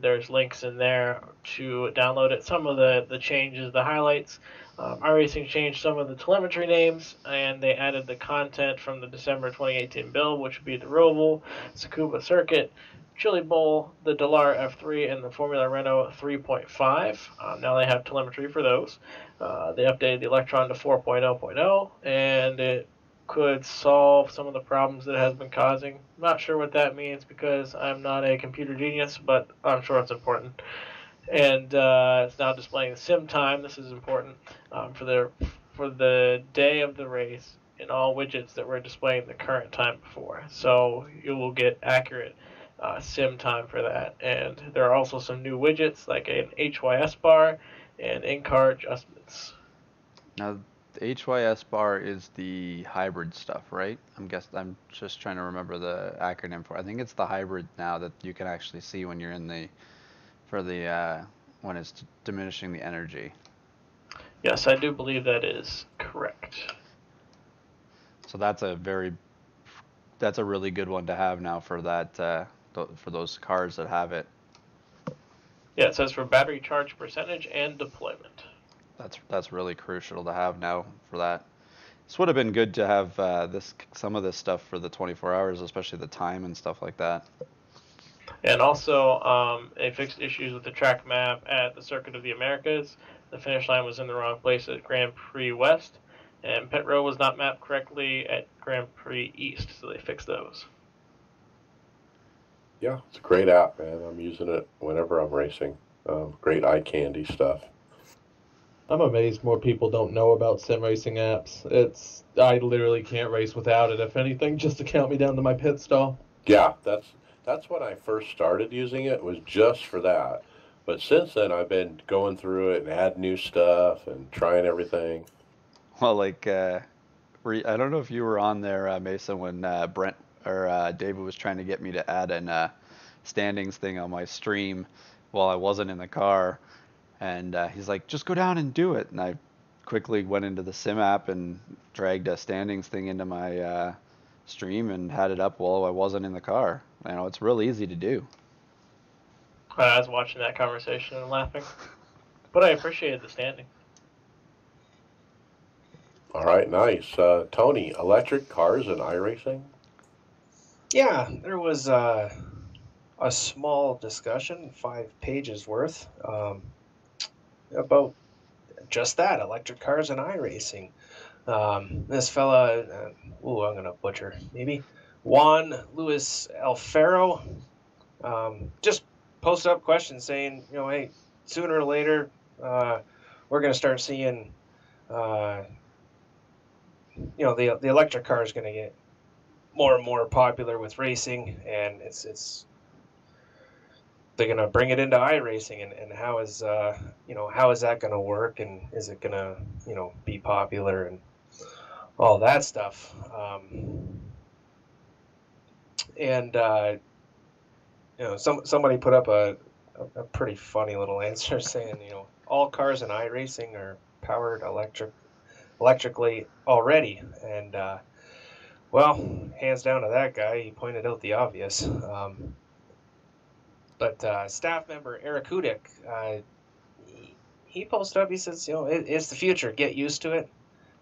there's links in there to download it. Some of the changes, the highlights. iRacing changed some of the telemetry names, and they added the content from the December 2018 build, which would be the Roval, Tsukuba Circuit, Chili Bowl, the Dallara F3, and the Formula Renault 3.5. Now they have telemetry for those. They updated the Electron to 4.0.0, and it could solve some of the problems that it has been causing. I'm not sure what that means because I'm not a computer genius, but I'm sure it's important. And it's now displaying the sim time. This is important for the day of the race in all widgets that were displaying the current time before. So you will get accurate sim time for that. And there are also some new widgets like an HYS bar and in-car adjustments. Now, The HYS bar is the hybrid stuff, right? I'm just trying to remember the acronym for. I think it's the hybrid now that you can actually see when you're in the for the when it's diminishing the energy. Yes, I do believe that is correct. So that's a really good one to have now for that for those cars that have it. Yeah, it says for battery charge percentage and deployment. That's really crucial to have now for that. This would have been good to have some of this stuff for the 24 hours, especially the time and stuff like that. And also, it fixed issues with the track map at the Circuit of the Americas. The finish line was in the wrong place at Grand Prix West, and pit row was not mapped correctly at Grand Prix East, so they fixed those. Yeah, it's a great app, man. I'm using it whenever I'm racing. Great eye candy stuff. I'm amazed more people don't know about sim racing apps. I literally can't race without it. If anything, just to count me down to my pit stall. Yeah, that's when I first started using it, was just for that. But since then, I've been going through it and adding new stuff and trying everything. Well, like I don't know if you were on there, Mason, when Brent or David was trying to get me to add an standings thing on my stream while I wasn't in the car, and he's like, "Just go down and do it." And I quickly went into the sim app and dragged a standings thing into my stream and had it up while I wasn't in the car. You know, it's real easy to do. I was watching that conversation and laughing, but I appreciated the standing. All right, nice. Tony, electric cars and iRacing? Yeah, there was a small discussion, 5 pages worth, about just that, electric cars and iRacing. This fella, I'm gonna butcher, maybe Juan Luis Alfaro, just posted up questions saying, hey, sooner or later, we're gonna start seeing, the electric car is gonna get more and more popular with racing, and it's they're gonna bring it into iRacing, and how is that gonna work, and is it gonna be popular and all that stuff. And somebody put up a pretty funny little answer saying, all cars in iRacing are powered electrically already, and well, hands down to that guy. He pointed out the obvious. But staff member Eric Hudik, he posted up. He says, it's the future. Get used to it.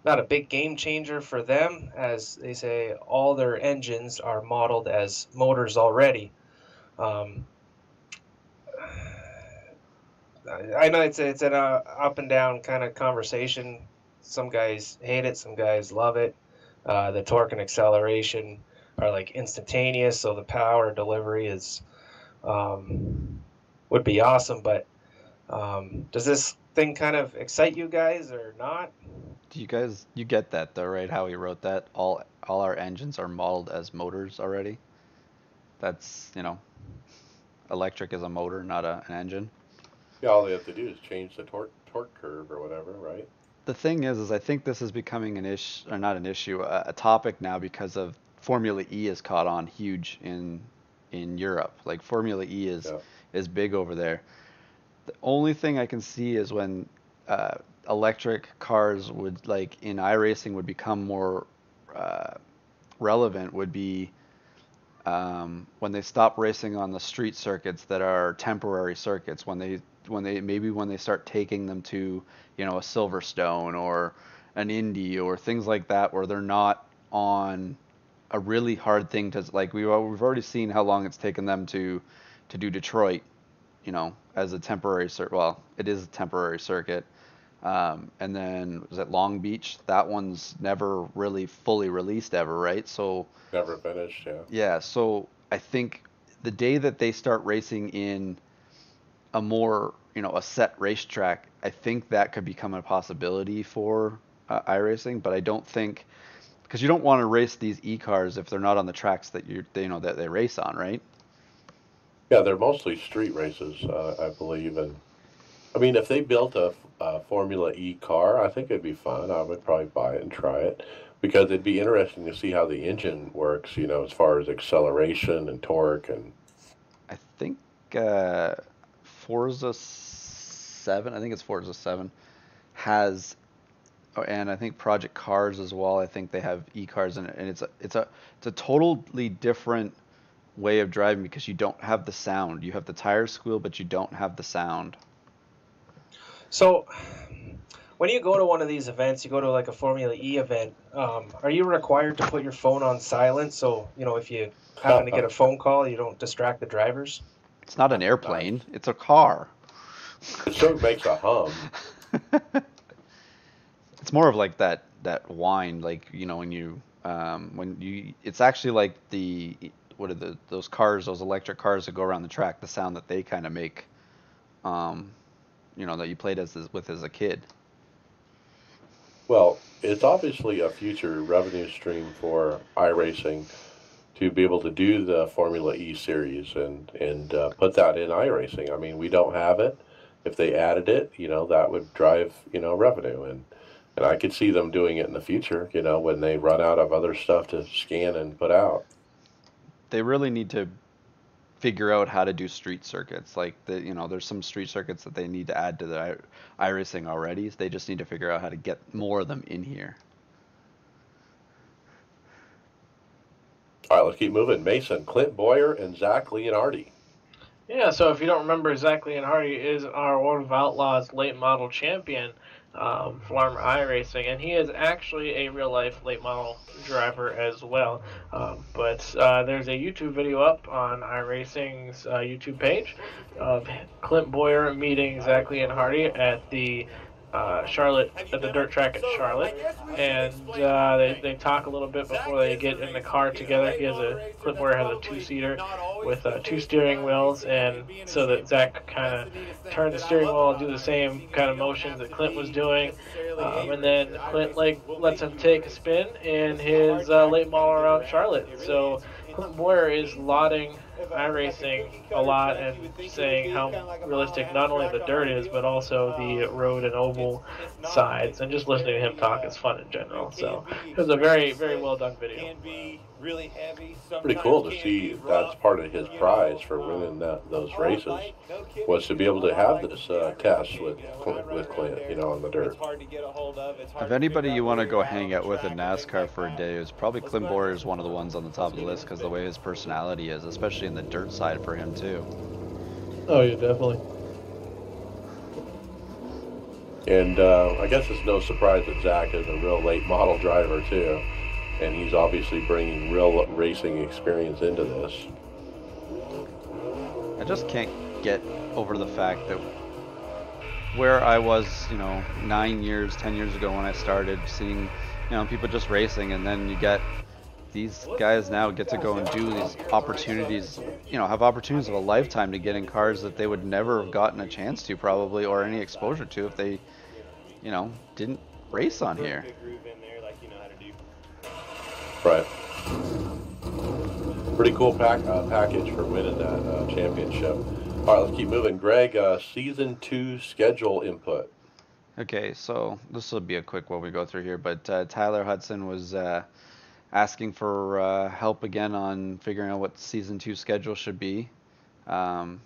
Not a big game changer for them, as they say all their engines are modeled as motors already. I know it's an up and down kind of conversation. Some guys hate it, some guys love it. The torque and acceleration are like instantaneous, so the power delivery is would be awesome. But does this thing kind of excite you guys or not? You get that though, right? How he wrote that all our engines are modeled as motors already. That's electric is a motor, not an engine. Yeah, all they have to do is change the torque curve or whatever, right? The thing is I think this is becoming an issue, or not an issue, a topic now because of Formula E has caught on huge in Europe. Like Formula E is big over there. The only thing I can see is when electric cars would, like in iRacing, would become more relevant would be when they stop racing on the street circuits that are temporary circuits, when they start taking them to a Silverstone or an Indy or things like that, where they're not on a really hard thing to, like we've already seen how long it's taken them to do Detroit, as a temporary circuit. Well, it is a temporary circuit. And then was it Long Beach? That one's never really fully released ever, right? So Never finished, yeah. yeah, so I think the day that they start racing in a more, a set racetrack, I think that could become a possibility for iRacing, but I don't think, because you don't want to race these e-cars if they're not on the tracks that that they race on, right? Yeah, they're mostly street races, I believe, and I mean, if they built a Formula E car, I think it'd be fun. I would probably buy it and try it because it'd be interesting to see how the engine works, as far as acceleration and torque and I think uh, Forza 7, I think it's Forza 7, has, oh, and I think Project Cars as well. I think they have e-cars in it, and it's a totally different way of driving because you don't have the sound. You have the tires squeal, but you don't have the sound. So, when you go to one of these events, you go to like a Formula E event, are you required to put your phone on silent so, if you happen to get a phone call, you don't distract the drivers? It's not an airplane, it's a car. it sure makes a hum. It's more of like that whine, like when you it's actually like what are those cars, those electric cars that go around the track, the sound that they kind of make, um, that you played with as a kid. Well, it's obviously a future revenue stream for iRacing to be able to do the Formula E series and put that in iRacing. I mean, we don't have it. If they added it, that would drive revenue, and I could see them doing it in the future. When they run out of other stuff to scan and put out. They really need to figure out how to do street circuits. Like there's some street circuits that they need to add to the iRacing already. They just need to figure out how to get more of them in here. All right, let's keep moving. Mason, Clint Boyer, and Zach Leonardi. Yeah, so if you don't remember, Zach Leonhardi is our World of Outlaws late model champion for iRacing, and he is actually a real life late model driver as well. But there's a YouTube video up on iRacing's YouTube page of Clint Boyer meeting Zach Leonhardi at the Charlotte, at the dirt track at Charlotte, and they talk a little bit before they get in the car together. Clint Boyer has a two-seater with two steering wheels, and so that Zach kind of turn the steering wheel and do the same kind of motions that Clint was doing, and then Clint lets him take a spin in his late model around Charlotte. So Clint Boyer is lauding iRacing a lot and saying how realistic not only the dirt is, but also the road and oval sides. And just listening to him talk is fun in general. So it was a very, very well done video. Pretty cool to see that's part of his prize for winning those races was to be able to have this test with Clint, on the dirt. If anybody you want to go hang out with in NASCAR for a day, it's probably Clint Boyer is one of the ones on the top of the list because the way his personality is, especially in the dirt side for him too. Oh yeah, definitely. And I guess it's no surprise that Zach is a real late model driver too, and he's obviously bringing real racing experience into this. I just can't get over the fact that where I was, 9 years, 10 years ago when I started seeing, people just racing, and then you get these guys now get to go and do these opportunities, have opportunities of a lifetime to get in cars that they would never have gotten a chance to probably, or any exposure to if they, didn't race on here. Right. Pretty cool package for winning that championship. All right, let's keep moving. Greg, season 2 schedule input. Okay, so this will be a quick one we go through here, but Tyler Hudson was asking for help again on figuring out what season 2 schedule should be, and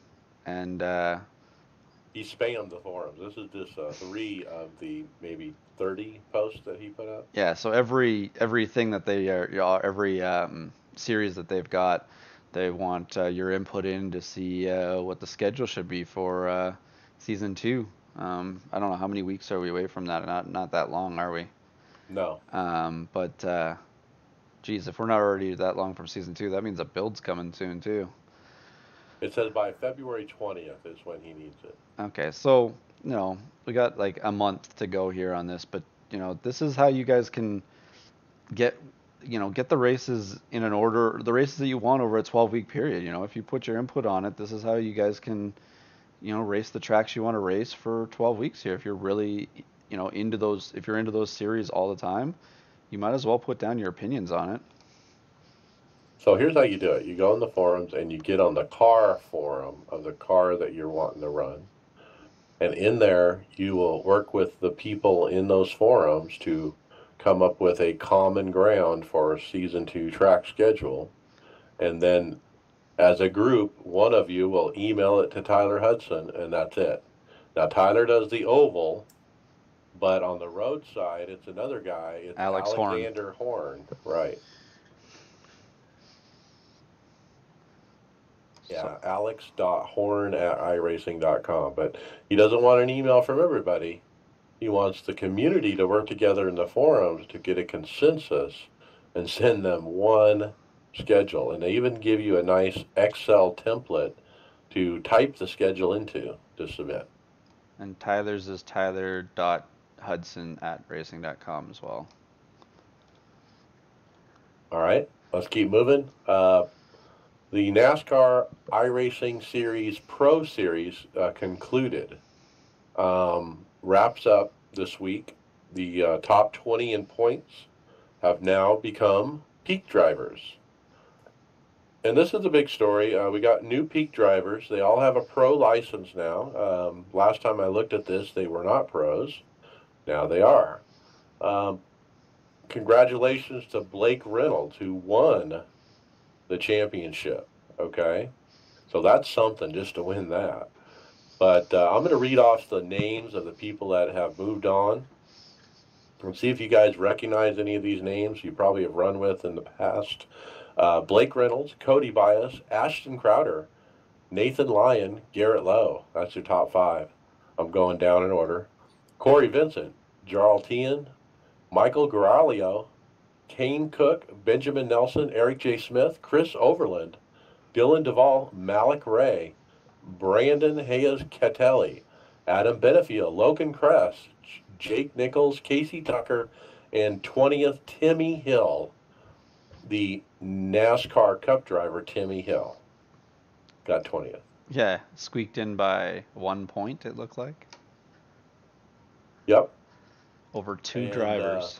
he spammed the forums. This is just 3 of the maybe 30 posts that he put up. Yeah, so everything that they are, every series that they've got, they want your input in to see what the schedule should be for season 2. I don't know how many weeks are we away from that. Not that long, are we? No. But geez, if we're not already that long from season 2, that means a build's coming soon too. It says by February 20th is when he needs it. Okay, so we got like a month to go here on this, but this is how you guys can get the races in an order, the races that you want over a 12-week period. If you put your input on it, this is how you guys can race the tracks you want to race for 12 weeks here. If you're really into those, if you're into those series all the time, you might as well put down your opinions on it. So here's how you do it. You go in the forums and you get on the car forum of the car that you're wanting to run. And in there, you will work with the people in those forums to come up with a common ground for season 2 track schedule. And then as a group, one of you will email it to Tyler Hudson, and that's it. Now, Tyler does the oval, but on the road side, it's another guy. It's Alex Horn. Alexander Horn. Right. Yeah, alex.horn@iRacing.com. But he doesn't want an email from everybody. He wants the community to work together in the forums to get a consensus and send them one schedule. And they even give you a nice Excel template to type the schedule into to submit. And Tyler's is tyler.hudson@racing.com as well. All right, let's keep moving. The NASCAR iRacing Series Pro Series concluded. Wraps up this week. The top 20 in points have now become peak drivers. And this is a big story. We got new peak drivers. They all have a pro license now. Last time I looked at this, they were not pros. Now they are. Congratulations to Blake Reynolds, who won the championship. Okay? So that's something just to win that. But I'm going to read off the names of the people that have moved on and see if you guys recognize any of these names you probably have run with in the past. Blake Reynolds, Cody Bias, Ashton Crowder, Nathan Lyon, Garrett Lowe. That's your top 5. I'm going down in order. Corey Vincent, Jarl Tien, Michael Garalio, Kane Cook, Benjamin Nelson, Eric J. Smith, Chris Overland, Dylan Duvall, Malik Ray, Brandon Hayes Catelli, Adam Benefiel, Logan Kress, Jake Nichols, Casey Tucker, and 20th Timmy Hill, the NASCAR Cup driver Timmy Hill. Got 20th. Yeah, squeaked in by 1 point, it looked like. Yep. Over 2 And, drivers.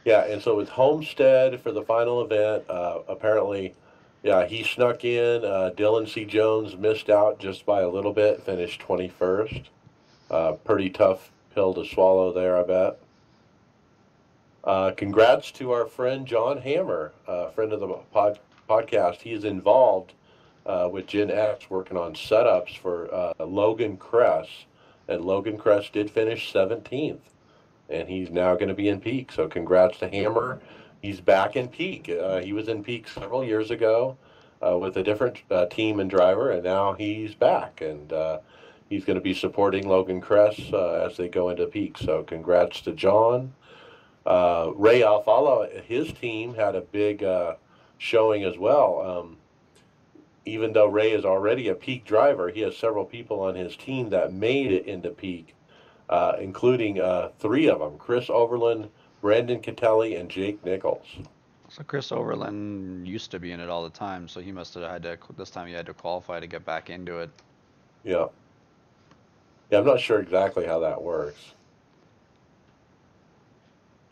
Yeah, and so with Homestead for the final event, apparently, yeah, he snuck in. Dylan C. Jones missed out just by a little bit, finished 21st. Pretty tough pill to swallow there, I bet. Congrats to our friend John Hammer, friend of the podcast. He is involved with Gen X working on setups for Logan Kress. And Logan Kress did finish 17th. And he's now going to be in peak. So congrats to Hammer. He's back in peak. He was in peak several years ago with a different team and driver, and now he's back. And he's going to be supporting Logan Kress as they go into peak. So congrats to John. Ray Alfalo, his team had a big showing as well. Even though Ray is already a peak driver, he has several people on his team that made it into peak. Including 3 of them, Chris Overland, Brandon Catelli, and Jake Nichols. So Chris Overland used to be in it all the time, so he must have had to, this time he had to qualify to get back into it. Yeah. Yeah, I'm not sure exactly how that works.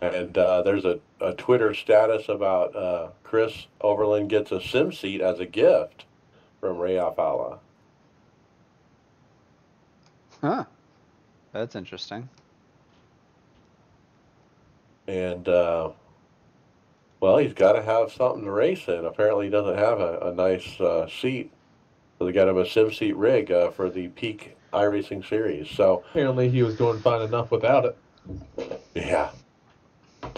And there's a Twitter status about Chris Overland gets a sim seat as a gift from Ray Alfala. Huh. That's interesting. And, well, he's got to have something to race in. Apparently he doesn't have a nice seat. So they got him a sim seat rig for the peak iRacing series. So Apparently he was doing fine enough without it. yeah.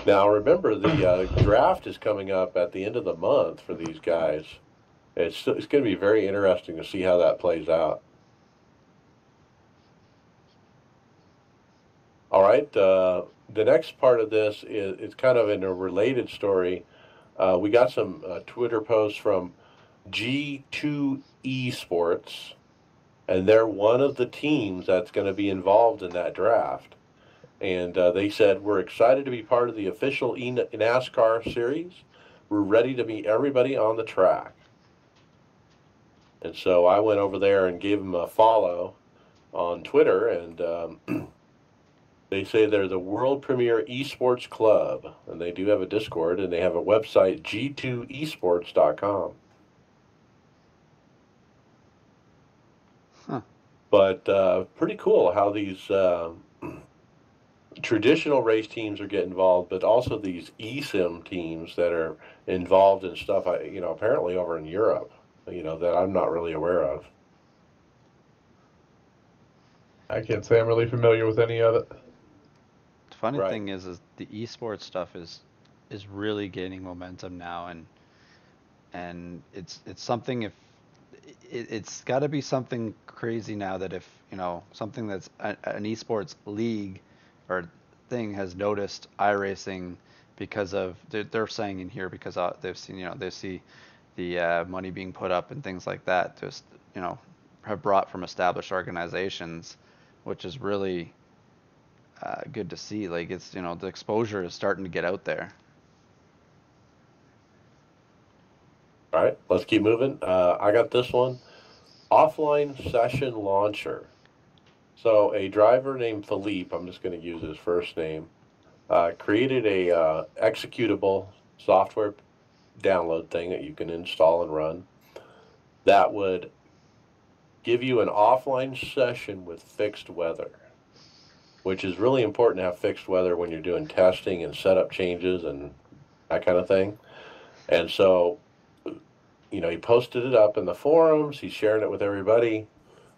Now remember, the draft is coming up at the end of the month for these guys. It's going to be very interesting to see how that plays out. All right, the next part of this is it's kind of in a related story. We got some Twitter posts from G2 Esports, and they're one of the teams that's going to be involved in that draft. And they said, we're excited to be part of the official NASCAR series. We're ready to meet everybody on the track. And so I went over there and gave them a follow on Twitter, and they say they're the world premier esports club, and they do have a Discord, and they have a website, g2esports.com. Huh. But pretty cool how these traditional race teams are getting involved, but also these eSIM teams that are involved in stuff, apparently over in Europe, that I'm not really aware of. I can't say I'm really familiar with any of it. The funny Right. thing is the esports stuff is really gaining momentum now, and it's something if it's got to be something crazy now that if something that's an esports league or thing has noticed iRacing because of they're saying in here because they've seen they see the money being put up and things like that just have brought from established organizations, which is really good to see. Like it's the exposure is starting to get out there. All right, let's keep moving. I got this one. Offline session launcher. So a driver named Philippe, I'm just going to use his first name, created a executable software download thing that you can install and run that would give you an offline session with fixed weather, which is really important to have fixed weather when you're doing testing and setup changes and that kind of thing. And so, he posted it up in the forums, he's sharing it with everybody.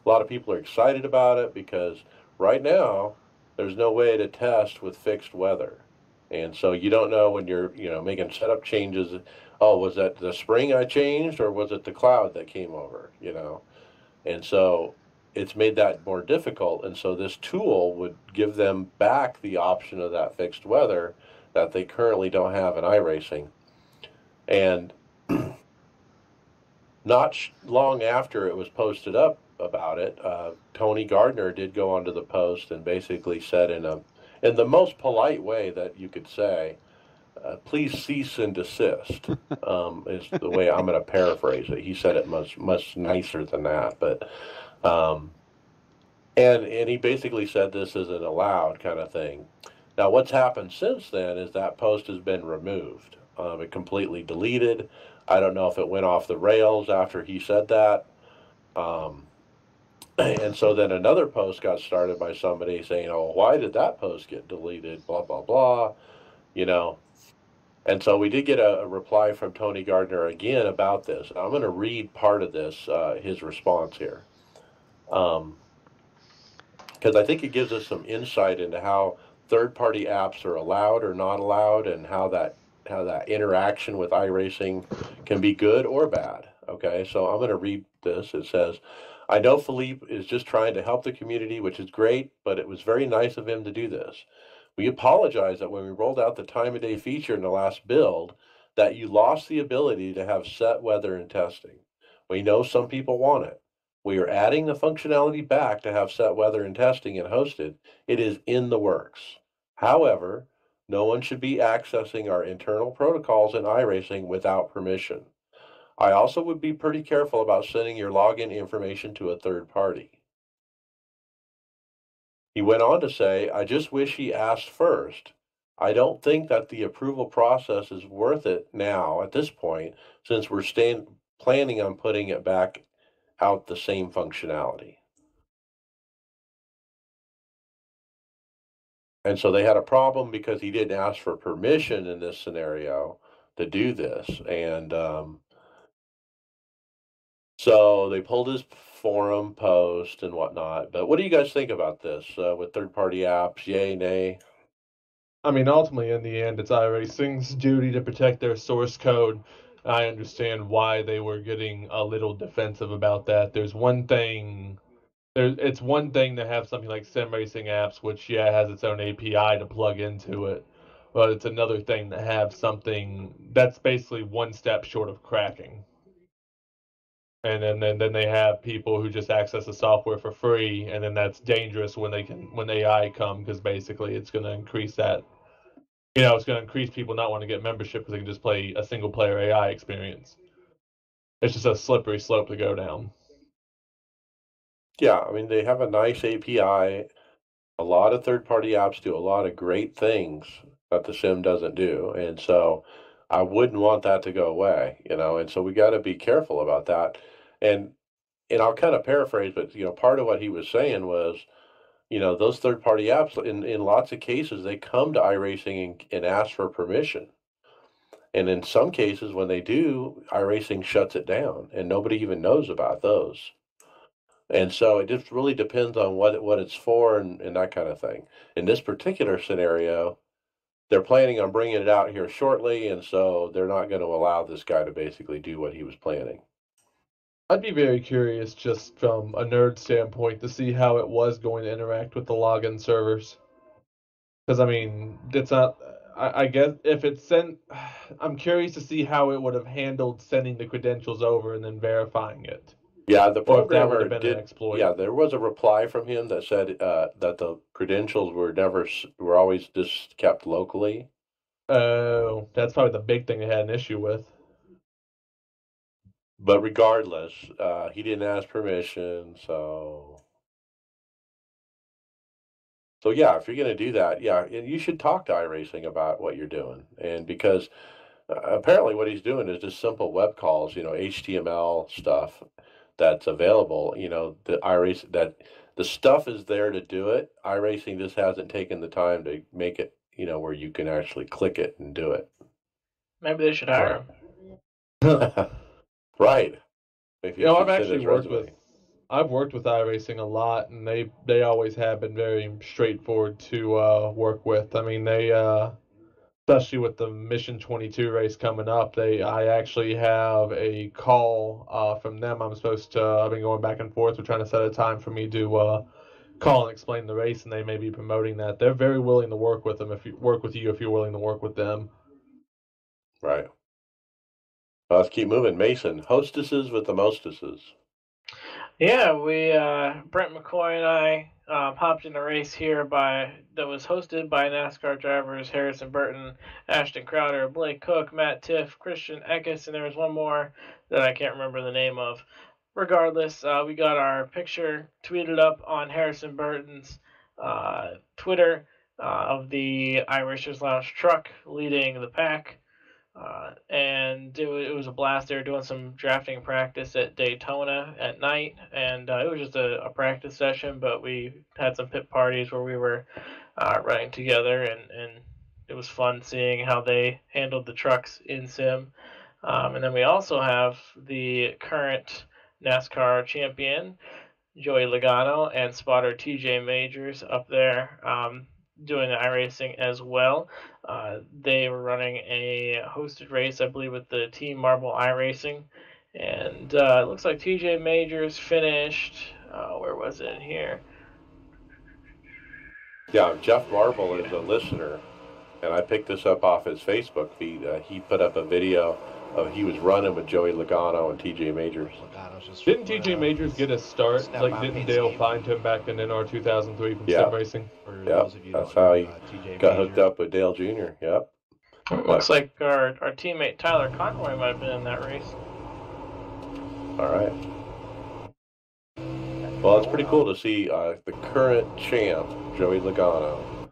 A lot of people are excited about it because right now there's no way to test with fixed weather. And so you don't know when you're, making setup changes. Oh, was that the spring I changed or was it the cloud that came over, And so it's made that more difficult. And so this tool would give them back the option of that fixed weather that they currently don't have in iRacing. And not long after it was posted up about it, Tony Gardner did go onto the post and basically said in the most polite way that you could say, please cease and desist, is the way I'm going to paraphrase it. He said it much nicer than that, but and he basically said this isn't allowed kind of thing. Now, what's happened since then is that post has been removed. It completely deleted. I don't know if it went off the rails after he said that. Um, and so then another post got started by somebody saying, "Oh, why did that post get deleted?" Blah blah blah. You know. And so we did get a reply from Tony Gardner again about this. I'm going to read part of this, his response here. Because I think it gives us some insight into how third-party apps are allowed or not allowed, and how that interaction with iRacing can be good or bad. Okay, so I'm going to read this. It says, "I know Philippe is just trying to help the community, which is great, but it was very nice of him to do this. We apologize that when we rolled out the time of day feature in the last build, that you lost the ability to have set weather in testing. We know some people want it. We are adding the functionality back to have set weather in testing and hosted. It is in the works. However, no one should be accessing our internal protocols in iRacing without permission. I also would be pretty careful about sending your login information to a third party." He went on to say, "I just wish he asked first. I don't think that the approval process is worth it now at this point, since we're planning on putting it back out the same functionality." And so they had a problem because he didn't ask for permission in this scenario to do this. And so they pulled his forum post and whatnot. But what do you guys think about this with third party apps? Yay, nay? I mean, ultimately, in the end, it's iRacing's duty to protect their source code. I understand why they were getting a little defensive about that. It's one thing to have something like sim racing apps, which has its own API to plug into it, but it's another thing to have something that's basically one step short of cracking. And then they have people who just access the software for free, and then that's dangerous when AI come, because basically it's going to increase that. It's going to increase people not wanting to get membership because they can just play a single player AI experience. It's just a slippery slope to go down. Yeah, I mean, they have a nice API. A lot of third party apps do a lot of great things that the sim doesn't do. And so I wouldn't want that to go away. And so we got to be careful about that. And and I'll kind of paraphrase, but part of what he was saying was, those third-party apps in lots of cases they come to iRacing and ask for permission. And in some cases, when they do, iRacing shuts it down, and nobody even knows about those. And so it just really depends on what it's for and that kind of thing. In this particular scenario, they're planning on bringing it out here shortly, and so they're not going to allow this guy to basically do what he was planning. I'd be very curious, just from a nerd standpoint, to see how it was going to interact with the login servers. Because, I mean, it's not. I guess if it's sent. I'm curious to see how it would have handled sending the credentials over and then verifying it. Yeah, the Or if that would programmer have been an did. exploit. Yeah, there was a reply from him that said that the credentials were always just kept locally. Oh, that's probably the big thing I had an issue with. But regardless, he didn't ask permission, so yeah, if you're going to do that, yeah, and you should talk to iRacing about what you're doing, and because apparently what he's doing is just simple web calls, HTML stuff that's available. The iRacing that the stuff is there to do it. iRacing just hasn't taken the time to make it, where you can actually click it and do it. Maybe they should hire Right. him. Right. If you I've should send actually his worked resume. I've worked with iRacing a lot, and they always have been very straightforward to work with. I mean, they especially with the Mission 22 race coming up, I actually have a call from them. I've been going back and forth. We're trying to set a time for me to call and explain the race, and they may be promoting that. They're very willing to work with them if you're willing to work with them. Right. Let's keep moving. Mason, hostesses with the mostesses. Yeah, we Brent McCoy and I hopped in a race here that was hosted by NASCAR drivers Harrison Burton, Ashton Crowder, Blake Cook, Matt Tiff, Christian Eckes, and there was one more that I can't remember the name of. Regardless, we got our picture tweeted up on Harrison Burton's Twitter of the iRacers Lounge truck leading the pack. And it was a blast. They were doing some drafting practice at Daytona at night, and it was just a practice session, but we had some pit parties where we were running together, and it was fun seeing how they handled the trucks in sim. And then we also have the current NASCAR champion, Joey Logano, and spotter TJ Majors up there doing the iRacing as well. They were running a hosted race, I believe, with the Team Marble iRacing. And it looks like TJ Majors finished, where was it in here? Yeah, Jeff Marble is a listener, and I picked this up off his Facebook feed. He put up a video of he was running with Joey Logano and TJ Majors. Didn't TJ Majors get a start? Like, didn't Dale find him back in NR 2003 from sim racing? Yep, that's how he got hooked up with Dale Jr. Yep. Looks like our teammate Tyler Conroy might have been in that race. All right. Well, it's pretty cool to see the current champ, Joey Logano,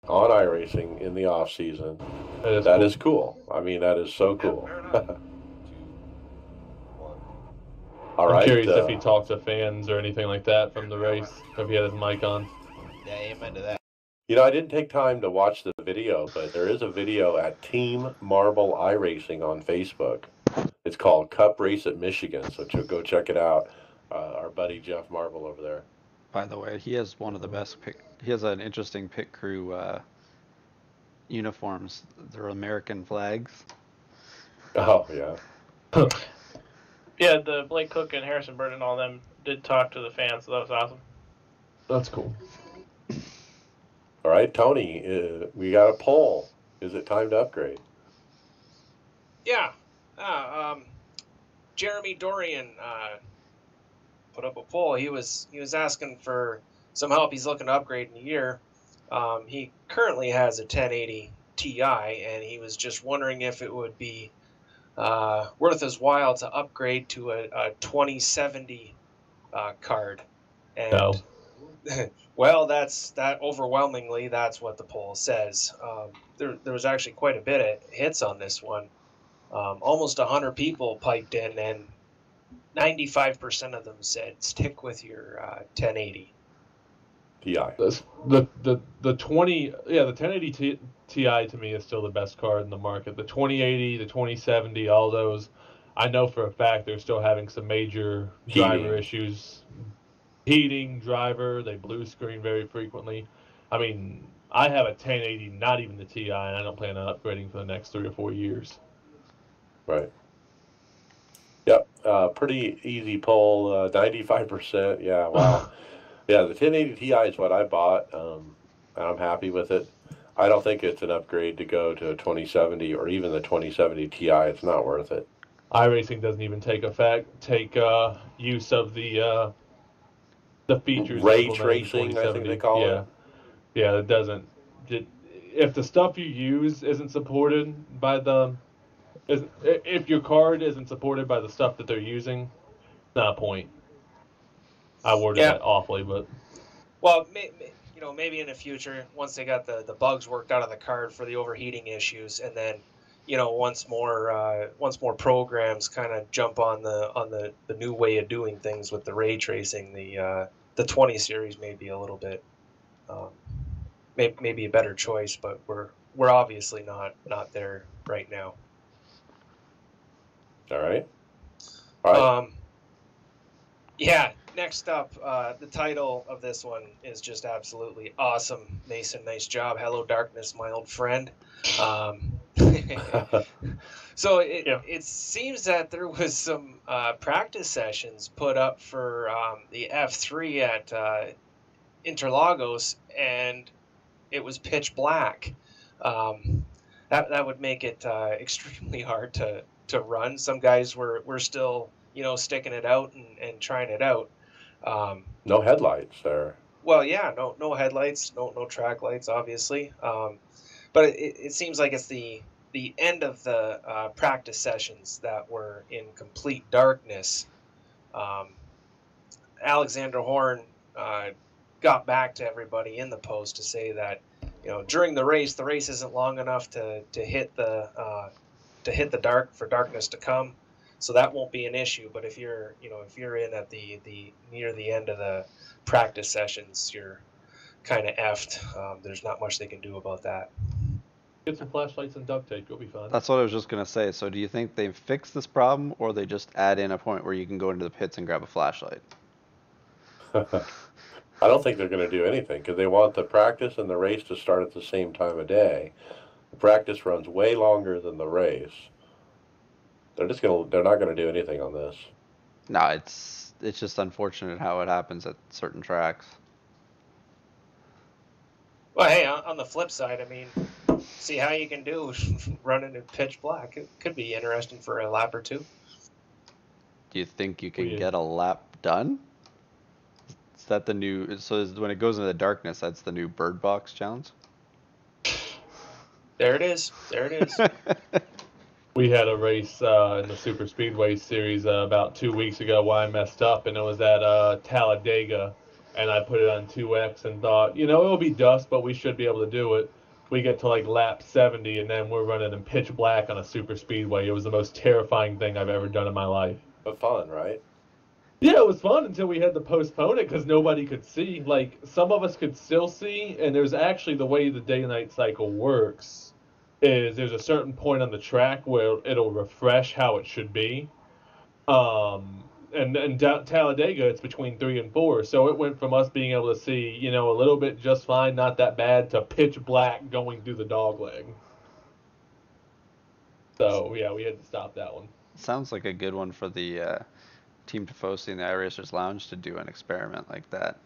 on iRacing in the off season. That is cool. I mean, that is so cool. All right. I'm curious if he talked to fans or anything like that from the race, if he had his mic on. Yeah, amen to that. I didn't take time to watch the video, but there is a video at Team Marble iRacing on Facebook. It's called Cup Race at Michigan, so go check it out. Our buddy Jeff Marble over there. By the way, he has one of the best he has an interesting pit crew uniforms. They're American flags. Oh, yeah. Yeah, the Blake Cook and Harrison Burton and all them did talk to the fans, so that was awesome. That's cool. All right, Tony, we got a poll. Is it time to upgrade? Yeah. Jeremy Dorian put up a poll. He was asking for some help. He's looking to upgrade in a year. He currently has a 1080 Ti, and he was just wondering if it would be worth his while to upgrade to a 2070 card. And No. well, that overwhelmingly that's what the poll says. There was actually quite a bit of hits on this one. Almost 100 people piped in, and 95% of them said stick with your 1080 Ti. The 1080 Ti to me is still the best card in the market. The 2080, the 2070, all those, I know for a fact they're still having some major driver Heating. issues. Heating, driver, they blue screen very frequently. I mean, I have a 1080, not even the Ti, and I don't plan on upgrading for the next 3 or 4 years. Right. Yep. Pretty easy poll. 95%. Yeah. Wow. Yeah. The 1080 Ti is what I bought. And I'm happy with it. I don't think it's an upgrade to go to a 2070 or even the 2070 Ti. It's not worth it. iRacing doesn't even take use of the features Ray implemented in tracing, I think they 2070. call Yeah, it. yeah, it doesn't. If the stuff you use isn't supported by if your card isn't supported by the stuff that they're using, not a point. I worded Yeah. that awfully, but Well, maybe in the future, once they got the bugs worked out of the card for the overheating issues, and then, once more programs kind of jump on the new way of doing things with the ray tracing, the 20 series may be a little bit, maybe a better choice, but we're obviously not there right now. All right. All right. Yeah, next up, the title of this one is just absolutely awesome. Mason, nice job. Hello, darkness, my old friend. So it seems that there was some practice sessions put up for the F3 at Interlagos, and it was pitch black. That would make it extremely hard to run. Some guys were still sticking it out and trying it out. No headlights there. Well, yeah, no headlights, no track lights, obviously. But it seems like it's the end of the practice sessions that were in complete darkness. Alexander Horn got back to everybody in the post to say that during the race isn't long enough to hit the dark for darkness to come, so that won't be an issue. But if you're in at the near the end of the practice sessions, you're kind of effed. There's not much they can do about that. get some flashlights and duct tape, you'll be fine. That's what I was just gonna say. So do you think they fixed this problem, or they just add in a point where you can go into the pits and grab a flashlight? I don't think they're going to do anything because they want the practice and the race to start at the same time of day. The practice runs way longer than the race. They're not going to do anything on this. No, it's just unfortunate how it happens at certain tracks. Well, hey, on the flip side, I mean, see how you can do running in pitch black. It could be interesting for a lap or two. Do you think you can get a lap done? Is that the new? So when it goes into the darkness, that's the new bird box challenge. There it is. There it is. We had a race in the Super Speedway series about 2 weeks ago where I messed up, and it was at Talladega, and I put it on 2X and thought, it'll be dust, but we should be able to do it. We get to like lap 70, and then we're running in pitch black on a Super Speedway. It was the most terrifying thing I've ever done in my life. But fun, right? Yeah, it was fun until we had to postpone it because nobody could see. Like, some of us could still see, and there's actually the way the day-night cycle works is there's a certain point on the track where it'll refresh how it should be. And Talladega, it's between 3 and 4, so it went from us being able to see, a little bit just fine, not that bad, to pitch black going through the dogleg. So yeah, we had to stop that one. Sounds like a good one for the Team Tifosi and the iRacers Lounge to do an experiment like that.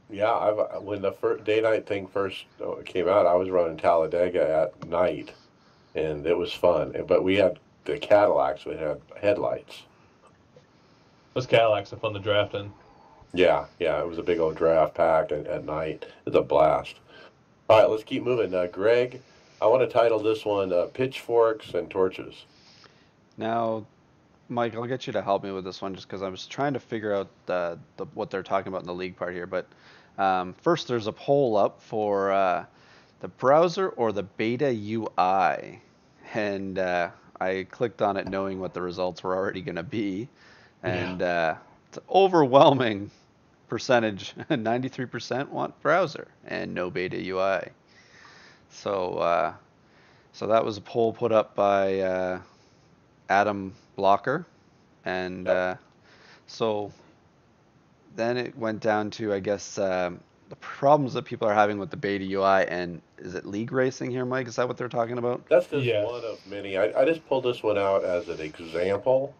Yeah, when the day-night thing first came out, I was running Talladega at night, and it was fun. But we had the Cadillacs, we had headlights. Those Cadillacs are fun to draft in. Yeah, it was a big old draft pack at night. It's a blast. All right, let's keep moving. Greg, I want to title this one Pitchforks and Torches. Now, Mike, I'll get you to help me with this one just because I was trying to figure out what they're talking about in the league part here. But first, there's a poll up for the browser or the beta UI. And I clicked on it knowing what the results were already going to be, and it's an overwhelming percentage, 93% want browser and no beta UI. So, so that was a poll put up by Adam Blocker, and so then it went down to, I guess, the problems that people are having with the beta UI, and is it league racing here, Mike? Is that what they're talking about? That's just Yes. one of many. I just pulled this one out as an example,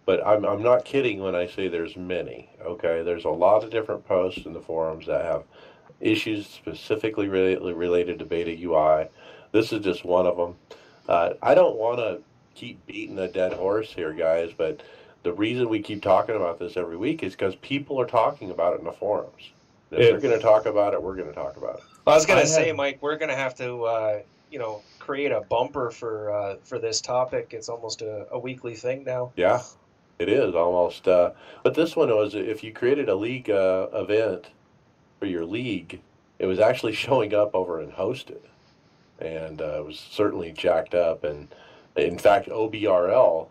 but I'm not kidding when I say there's many. Okay, there's a lot of different posts in the forums that have issues specifically related to beta UI. This is just one of them. I don't want to keep beating a dead horse here, guys, but the reason we keep talking about this every week is because people are talking about it in the forums. And if they're going to talk about it, we're going to talk about it. I was gonna say, Mike, we're gonna have to, create a bumper for this topic. It's almost a weekly thing now. Yeah, it is almost. But this one was, if you created a league event for your league, it was actually showing up over in hosted, and it was certainly jacked up. And in fact, OBRL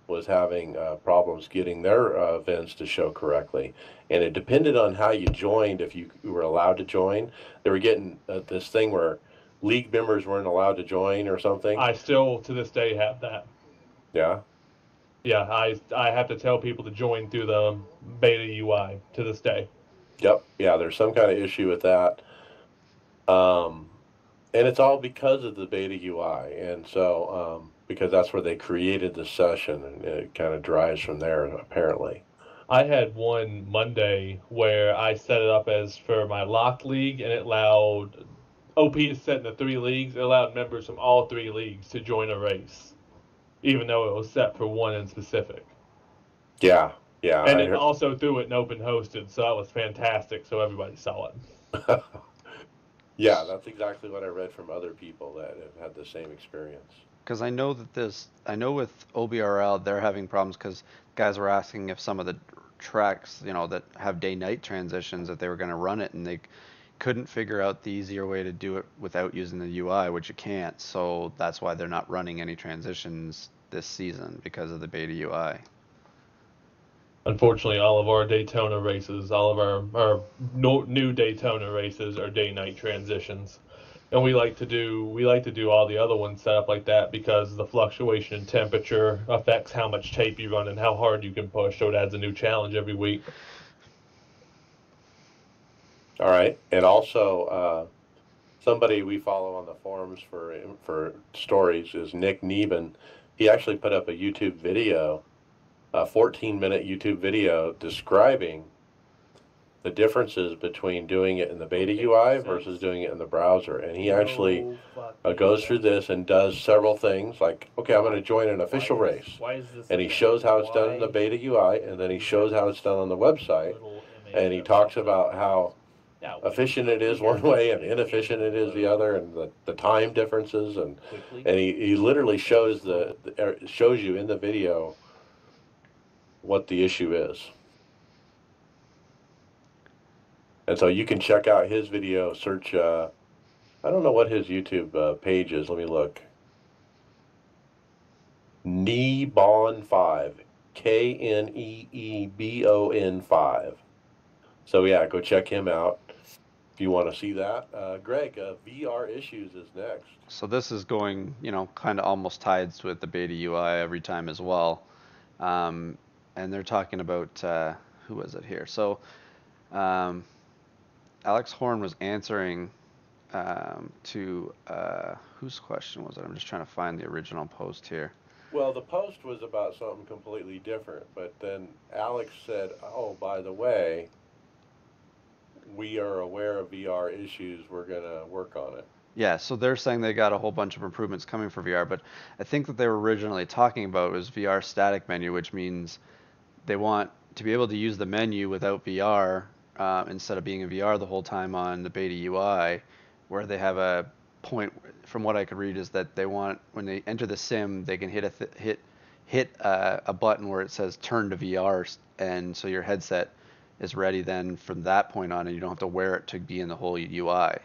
was having problems getting their events to show correctly, and it depended on how you joined. If you were allowed to join, they were getting this thing where league members weren't allowed to join or something. I still to this day have that. Yeah. Yeah, I have to tell people to join through the beta UI to this day. Yep. Yeah, there's some kind of issue with that. And it's all because of the beta UI. And so, because that's where they created the session, and it kind of drives from there, apparently. I had one Monday where I set it up as for my locked league, and it allowed OP is set into 3 leagues. It allowed members from all 3 leagues to join a race, even though it was set for one in specific. Yeah. Yeah. And it also threw it in open hosted, so that was fantastic. So everybody saw it. Yeah, that's exactly what I read from other people that have had the same experience. Because I know that I know with OBRL, they're having problems because guys were asking if some of the tracks, that have day-night transitions, that they were going to run it, and they couldn't figure out the easier way to do it without using the UI, which you can't. So that's why they're not running any transitions this season, because of the beta UI. Unfortunately, all of our Daytona races, all of our new Daytona races are day-night transitions, and we like to do all the other ones set up like that because the fluctuation in temperature affects how much tape you run and how hard you can push. So it adds a new challenge every week. All right, and also somebody we follow on the forums for stories is Nick Neben. He actually put up a YouTube video, a 14-minute YouTube video describing the differences between doing it in the beta UI versus doing it in the browser. And he actually goes through this and does several things like, okay, I'm going to join an official race. And he shows how it's done in the beta UI, and then he shows how it's done on the website. And he talks about how efficient it is one way and inefficient it is the other, and the time differences. And he literally shows shows you in the video what the issue is. And so you can check out his video, search, I don't know what his YouTube page is. Let me look. Kneebon5, Kneebon 5. So yeah, go check him out if you want to see that. Greg, VR issues is next. So this is going, kind of almost ties with the beta UI every time as well. And they're talking about, who was it here? So Alex Horn was answering to, whose question was it? I'm just trying to find the original post here. Well, the post was about something completely different, but then Alex said, oh, by the way, we are aware of VR issues. We're going to work on it. Yeah, so they're saying they got a whole bunch of improvements coming for VR, but I think that they were originally talking about was VR static menu, which means they want to be able to use the menu without VR instead of being in VR the whole time on the beta UI, where they have a point, from what I could read, is that they want, when they enter the sim, they can hit a button where it says turn to VR, and so your headset is ready then from that point on, and you don't have to wear it to be in the whole UI.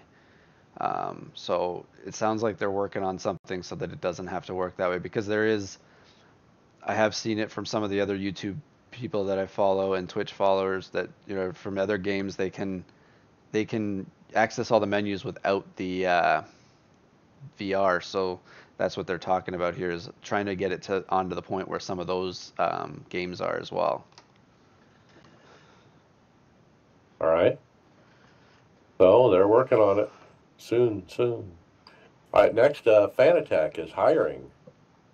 So it sounds like they're working on something so that it doesn't have to work that way, because I have seen it from some of the other YouTube people that I follow and Twitch followers that, from other games, they can access all the menus without the VR. So that's what they're talking about here, is trying to get it onto the point where some of those games are as well. All right. So they're working on it. Soon. All right, next, Fanatec is hiring.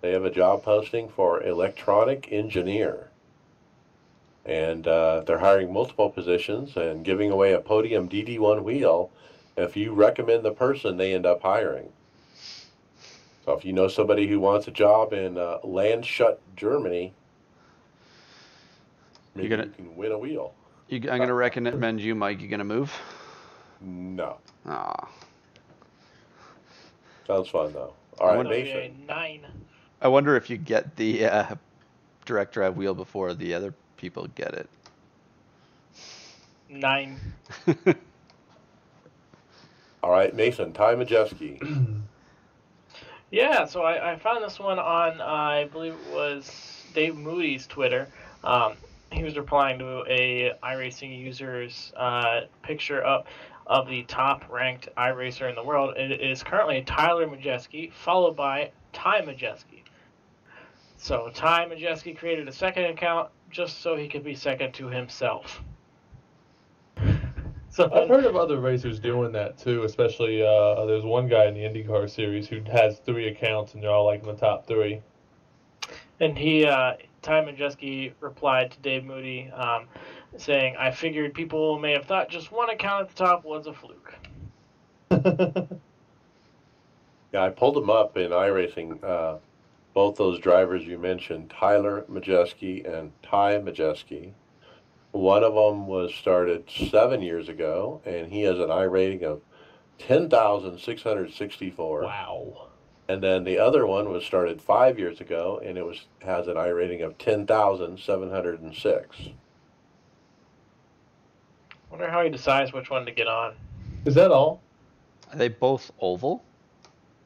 They have a job posting for electronic engineer. And they're hiring multiple positions and giving away a Podium DD1 wheel. If you recommend the person, they end up hiring. So if you know somebody who wants a job in Landshut, Germany, maybe you can win a wheel. I'm going to recommend you, Mike. You going to move? No. Aw. Sounds fun, though. All right, That'll be a Mason. 9. I wonder if you get the direct drive wheel before the other people get it. 9. All right, Mason, Ty Majeski. Yeah, so I found this one on, I believe it was Dave Moody's Twitter. He was replying to a iRacing user's picture of the top-ranked iRacer in the world. It is currently Tyler Majeski, followed by Ty Majeski. So Ty Majeski created a second account just so he could be second to himself. So I've heard of other racers doing that too, especially there's one guy in the IndyCar series who has 3 accounts and they're all like in the top 3. And Ty Majeski replied to Dave Moody saying, "I figured people may have thought just one account at the top was a fluke." Yeah, I pulled them up in iRacing. Both those drivers you mentioned, Tyler Majeski and Ty Majeski. One of them was started 7 years ago, and he has an I rating of 10,664. Wow. And then the other one was started 5 years ago, and has an I rating of 10,706. Wonder how he decides which one to get on. Is that all? Are they both oval?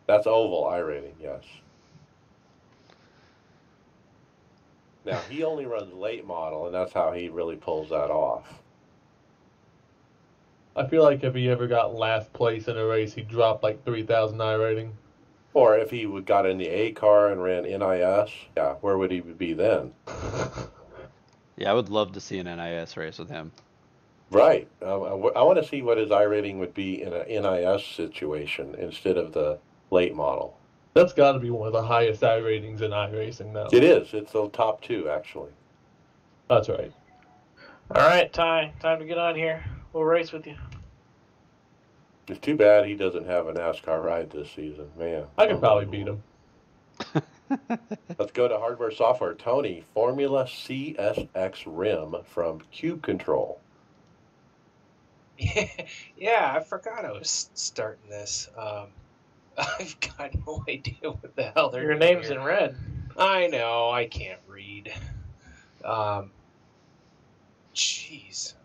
That's oval I rating, yes. Now, he only runs late model, and that's how he really pulls that off. I feel like if he ever got last place in a race, he'd drop like 3,000 I rating. Or if he got in the A car and ran NIS, yeah, where would he be then? Yeah, I would love to see an NIS race with him. Right. I want to see what his I rating would be in an NIS situation instead of the late model. That's got to be one of the highest I ratings in iRacing now. It is. It's the top 2, actually. That's right. All right, Ty, time to get on here. We'll race with you. It's too bad he doesn't have a NASCAR ride this season, man. I could probably beat him. Let's go to hardware software. Tony, Formula CSX Rim from Cube Control. Yeah, I forgot I was starting this. I've got no idea what the hell they're Your doing name's here. in red. I know, I can't read. Jeez.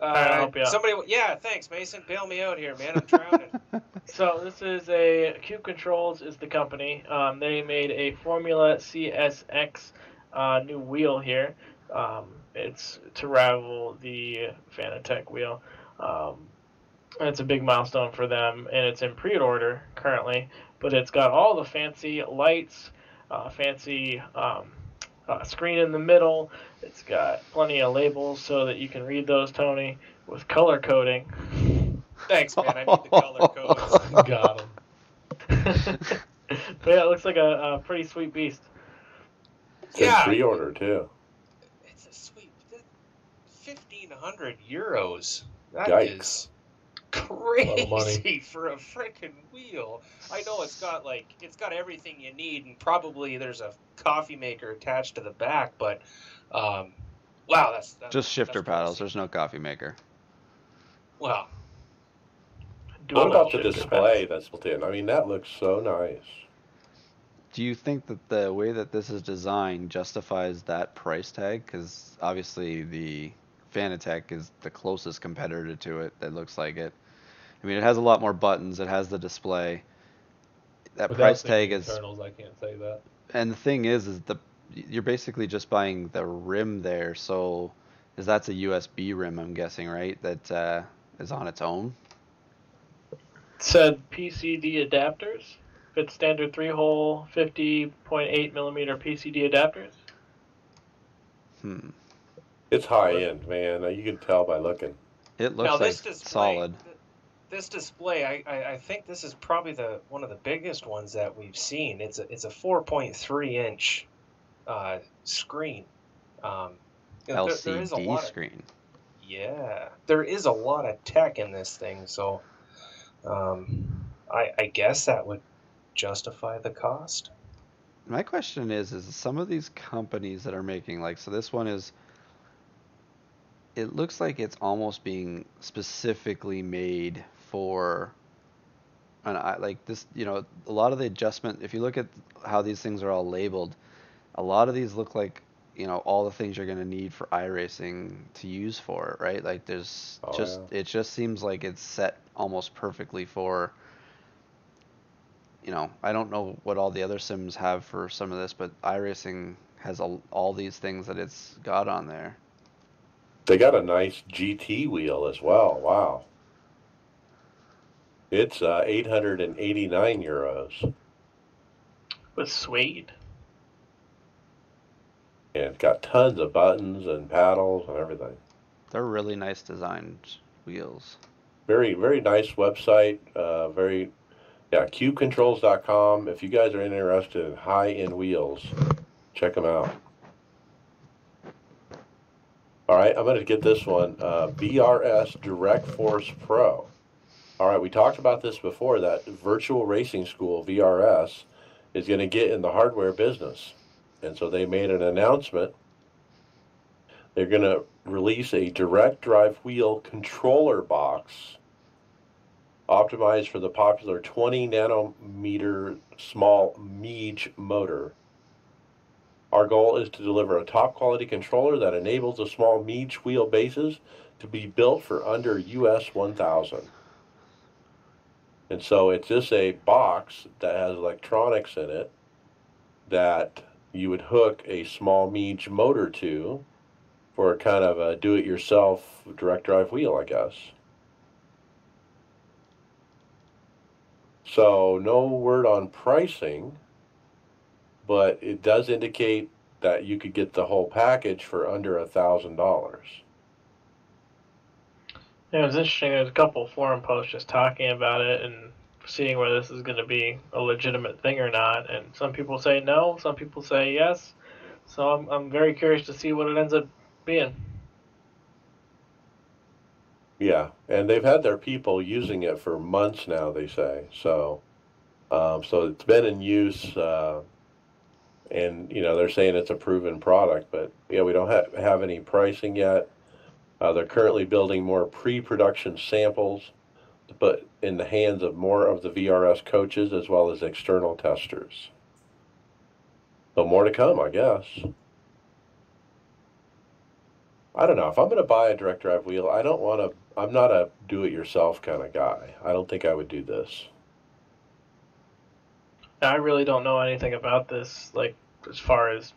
I'll help you out. Somebody, yeah, thanks, Mason. Bail me out here, man. I'm drowning. So this is Cube Controls is the company. They made a Formula CSX new wheel here. It's to rival the Fanatec wheel. It's a big milestone for them, and it's in pre-order currently. But it's got all the fancy lights, fancy screen in the middle. It's got plenty of labels so that you can read those, Tony, with color coding. Thanks, man. I need the color codes. Got him. But yeah, it looks like a pretty sweet beast. It's in Yeah. pre-order, too. It's a sweet 1,500 euros. That Yikes. is lot of money. crazy for a freaking wheel. I know it's got everything you need, and probably there's a coffee maker attached to the back. But wow, that's Just shifter that's paddles. crazy. There's no coffee maker. Well, What about the Shifter display that's built in? I mean, that looks so nice. Do you think that the way that this is designed justifies that price tag? Because obviously the Fanatec is the closest competitor to it that looks like it. I mean, it has a lot more buttons. It has the display. That Without price seeing tag the is, internals, I can't say that. and the thing is you're basically just buying the rim there. So, is that's a USB rim, I'm guessing, right? That is on its own. Said PCD adapters. Fit standard 3-hole 50.8 millimeter PCD adapters. Hmm. It's high end, man. You can tell by looking. It Now looks like this display, solid. this display, I think this is probably one of the biggest ones that we've seen. It's a 4.3 inch screen. There is a LCD lot of screen. there is a lot of tech in this thing. So I guess that would justify the cost. My question is some of these companies that are making, like, so this one is, it looks like it's almost being specifically made for like this, a lot of the adjustment, if you look at how these things are all labeled, a lot of these look like, all the things you're going to need for iRacing to use for it, right? Like there's Oh, it just seems like it's set almost perfectly for, I don't know what all the other sims have for some of this, but iRacing has all these things that it's got on there. They got a nice GT wheel as well. Wow. It's 889 euros. With suede. And it's got tons of buttons and paddles and everything. They're really nice designed wheels. Very, very nice website. cubecontrols.com. If you guys are interested in high-end wheels, check them out. All right, I'm going to get this one. VRS Direct Force Pro. All right, we talked about this before, that virtual racing school, VRS, is going to get in the hardware business. And so they made an announcement. They're going to release a direct drive wheel controller box optimized for the popular 20 nanometer small Miege motor. Our goal is to deliver a top quality controller that enables the small Miege wheel bases to be built for under US 1000. And so it's just a box that has electronics in it that you would hook a small Miege motor to for a kind of a do-it-yourself direct drive wheel, I guess. So no word on pricing, but it does indicate that you could get the whole package for under $1,000. Yeah, it was interesting. There's a couple forum posts just talking about it and seeing whether this is going to be a legitimate thing or not. And some people say no, some people say yes. So I'm very curious to see what it ends up being. Yeah, and they've had their people using it for months now, they say. So it's been in use, and they're saying it's a proven product, but yeah, we don't have any pricing yet. They're currently building more pre-production samples to put in the hands of more of the VRS coaches as well as external testers. So more to come, I guess. I don't know. If I'm going to buy a direct drive wheel, I'm not a do-it-yourself kind of guy. I don't think I would do this. I really don't know anything about this, like as far as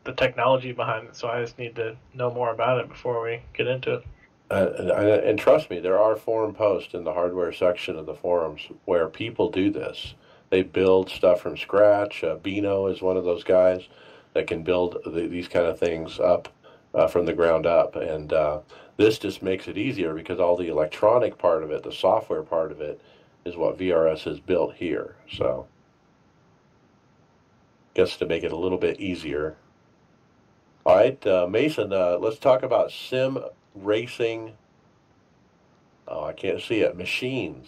the technology behind it. So I just need to know more about it before we get into it. And trust me, there are forum posts in the hardware section of the forums where people do this. They build stuff from scratch. Bino is one of those guys that can build these kind of things up from the ground up. And this just makes it easier because all the electronic part of it, the software part of it, is what VRS has built here. So, guess to make it a little bit easier. All right, Mason, let's talk about sim racing. Oh, I can't see it. Machines,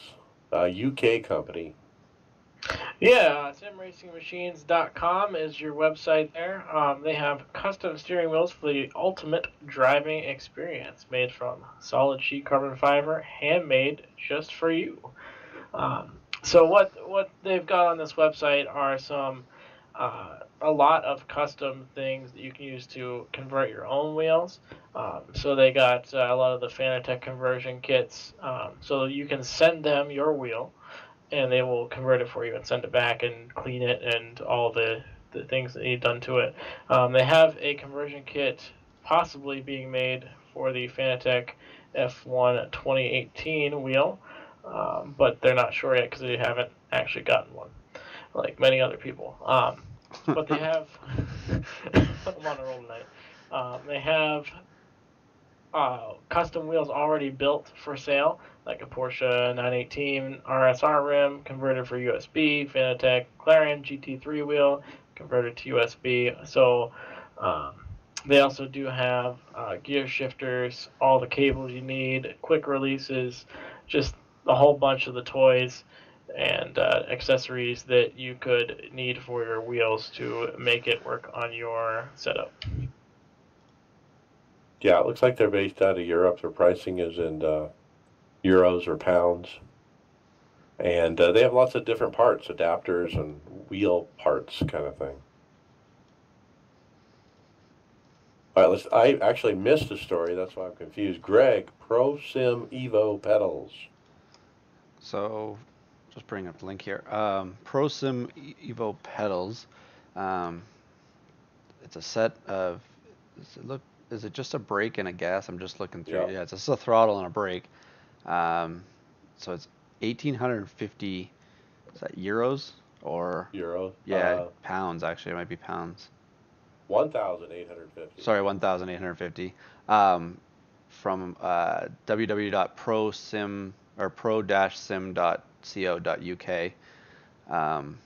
UK company. Yeah, simracingmachines.com is your website there. They have custom steering wheels for the ultimate driving experience, made from solid sheet carbon fiber, handmade just for you. So what they've got on this website are some a lot of custom things that you can use to convert your own wheels. So they got a lot of the Fanatec conversion kits, so you can send them your wheel, and they will convert it for you and send it back and clean it and all the things that need done to it. They have a conversion kit possibly being made for the Fanatec F1 2018 wheel, but they're not sure yet because they haven't actually gotten one, like many other people. But they have. I'm on a roll tonight. They have custom wheels already built for sale, like a Porsche 918 RSR rim converted for USB, Fanatec Clarion GT3 wheel converted to USB. So they also do have gear shifters, all the cables you need, quick releases, just a whole bunch of the toys and accessories that you could need for your wheels to make it work on your setup. Yeah, it looks like they're based out of Europe. Their pricing is in euros or pounds. And they have lots of different parts, adapters and wheel parts kind of thing. All right, I actually missed a story. That's why I'm confused. Greg, Pro Sim Evo pedals. So, just bring up the link here. Pro Sim Evo pedals. It's a set of. Is it just a brake and a gas? I'm just looking through. Yep. Yeah, it's just a throttle and a brake. So it's 1,850. Is that euros or? Euros. Yeah, pounds. Actually, it might be pounds. 1,850. Sorry, 1,850. From www.prosim or pro-sim.co.uk.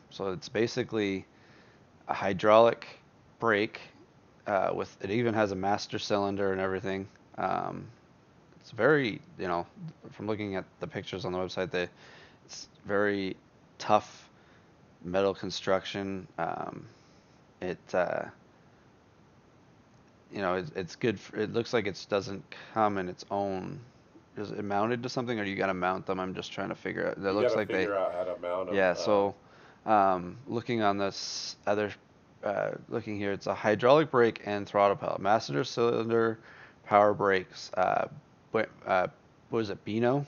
So it's basically a hydraulic brake with it even has a master cylinder and everything. It's very, from looking at the pictures on the website, it's very tough metal construction. It's good. It looks like it doesn't come in its own. Is it mounted to something, or you got to mount them? I'm just trying to figure out. It looks like figure out how to mount them. Yeah. So, looking on this other, looking here, it's a hydraulic brake and throttle pedal, master cylinder, power brakes. What was it? Beano.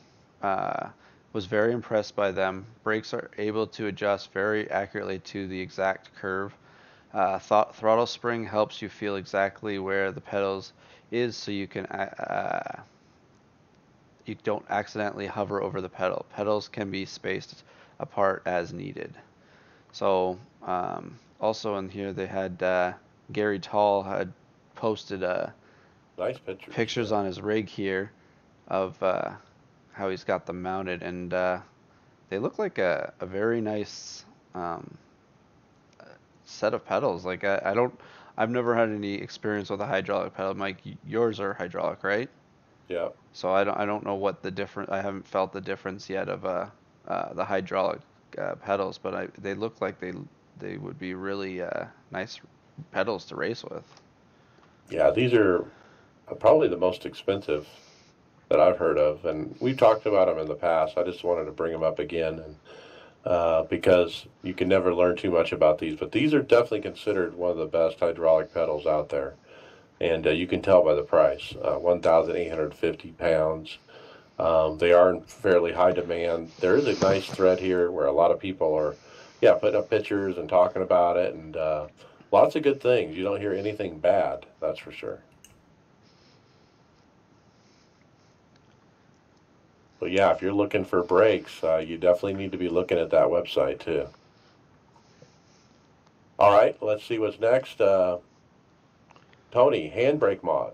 Was very impressed by them. Brakes are able to adjust very accurately to the exact curve. Throttle spring helps you feel exactly where the pedals is, so you can you don't accidentally hover over the pedal. Pedals can be spaced apart as needed. So also in here they had Gary Tall had posted nice pictures on his rig here of how he's got them mounted, and they look like a very nice set of pedals. Like I've never had any experience with a hydraulic pedal. Mike, yours are hydraulic, right? Yeah. So I don't know what the difference. I haven't felt the difference yet of the hydraulic pedals, but they look like they would be really nice pedals to race with. Yeah, these are probably the most expensive that I've heard of, and we've talked about them in the past. I just wanted to bring them up again, and because you can never learn too much about these, but these are definitely considered one of the best hydraulic pedals out there, and you can tell by the price, 1,850 pounds. They are in fairly high demand. There is a nice thread here where a lot of people are, putting up pictures and talking about it, and lots of good things. You don't hear anything bad, that's for sure. But yeah, if you're looking for brakes, you definitely need to be looking at that website too. All right, let's see what's next. Tony, handbrake mod.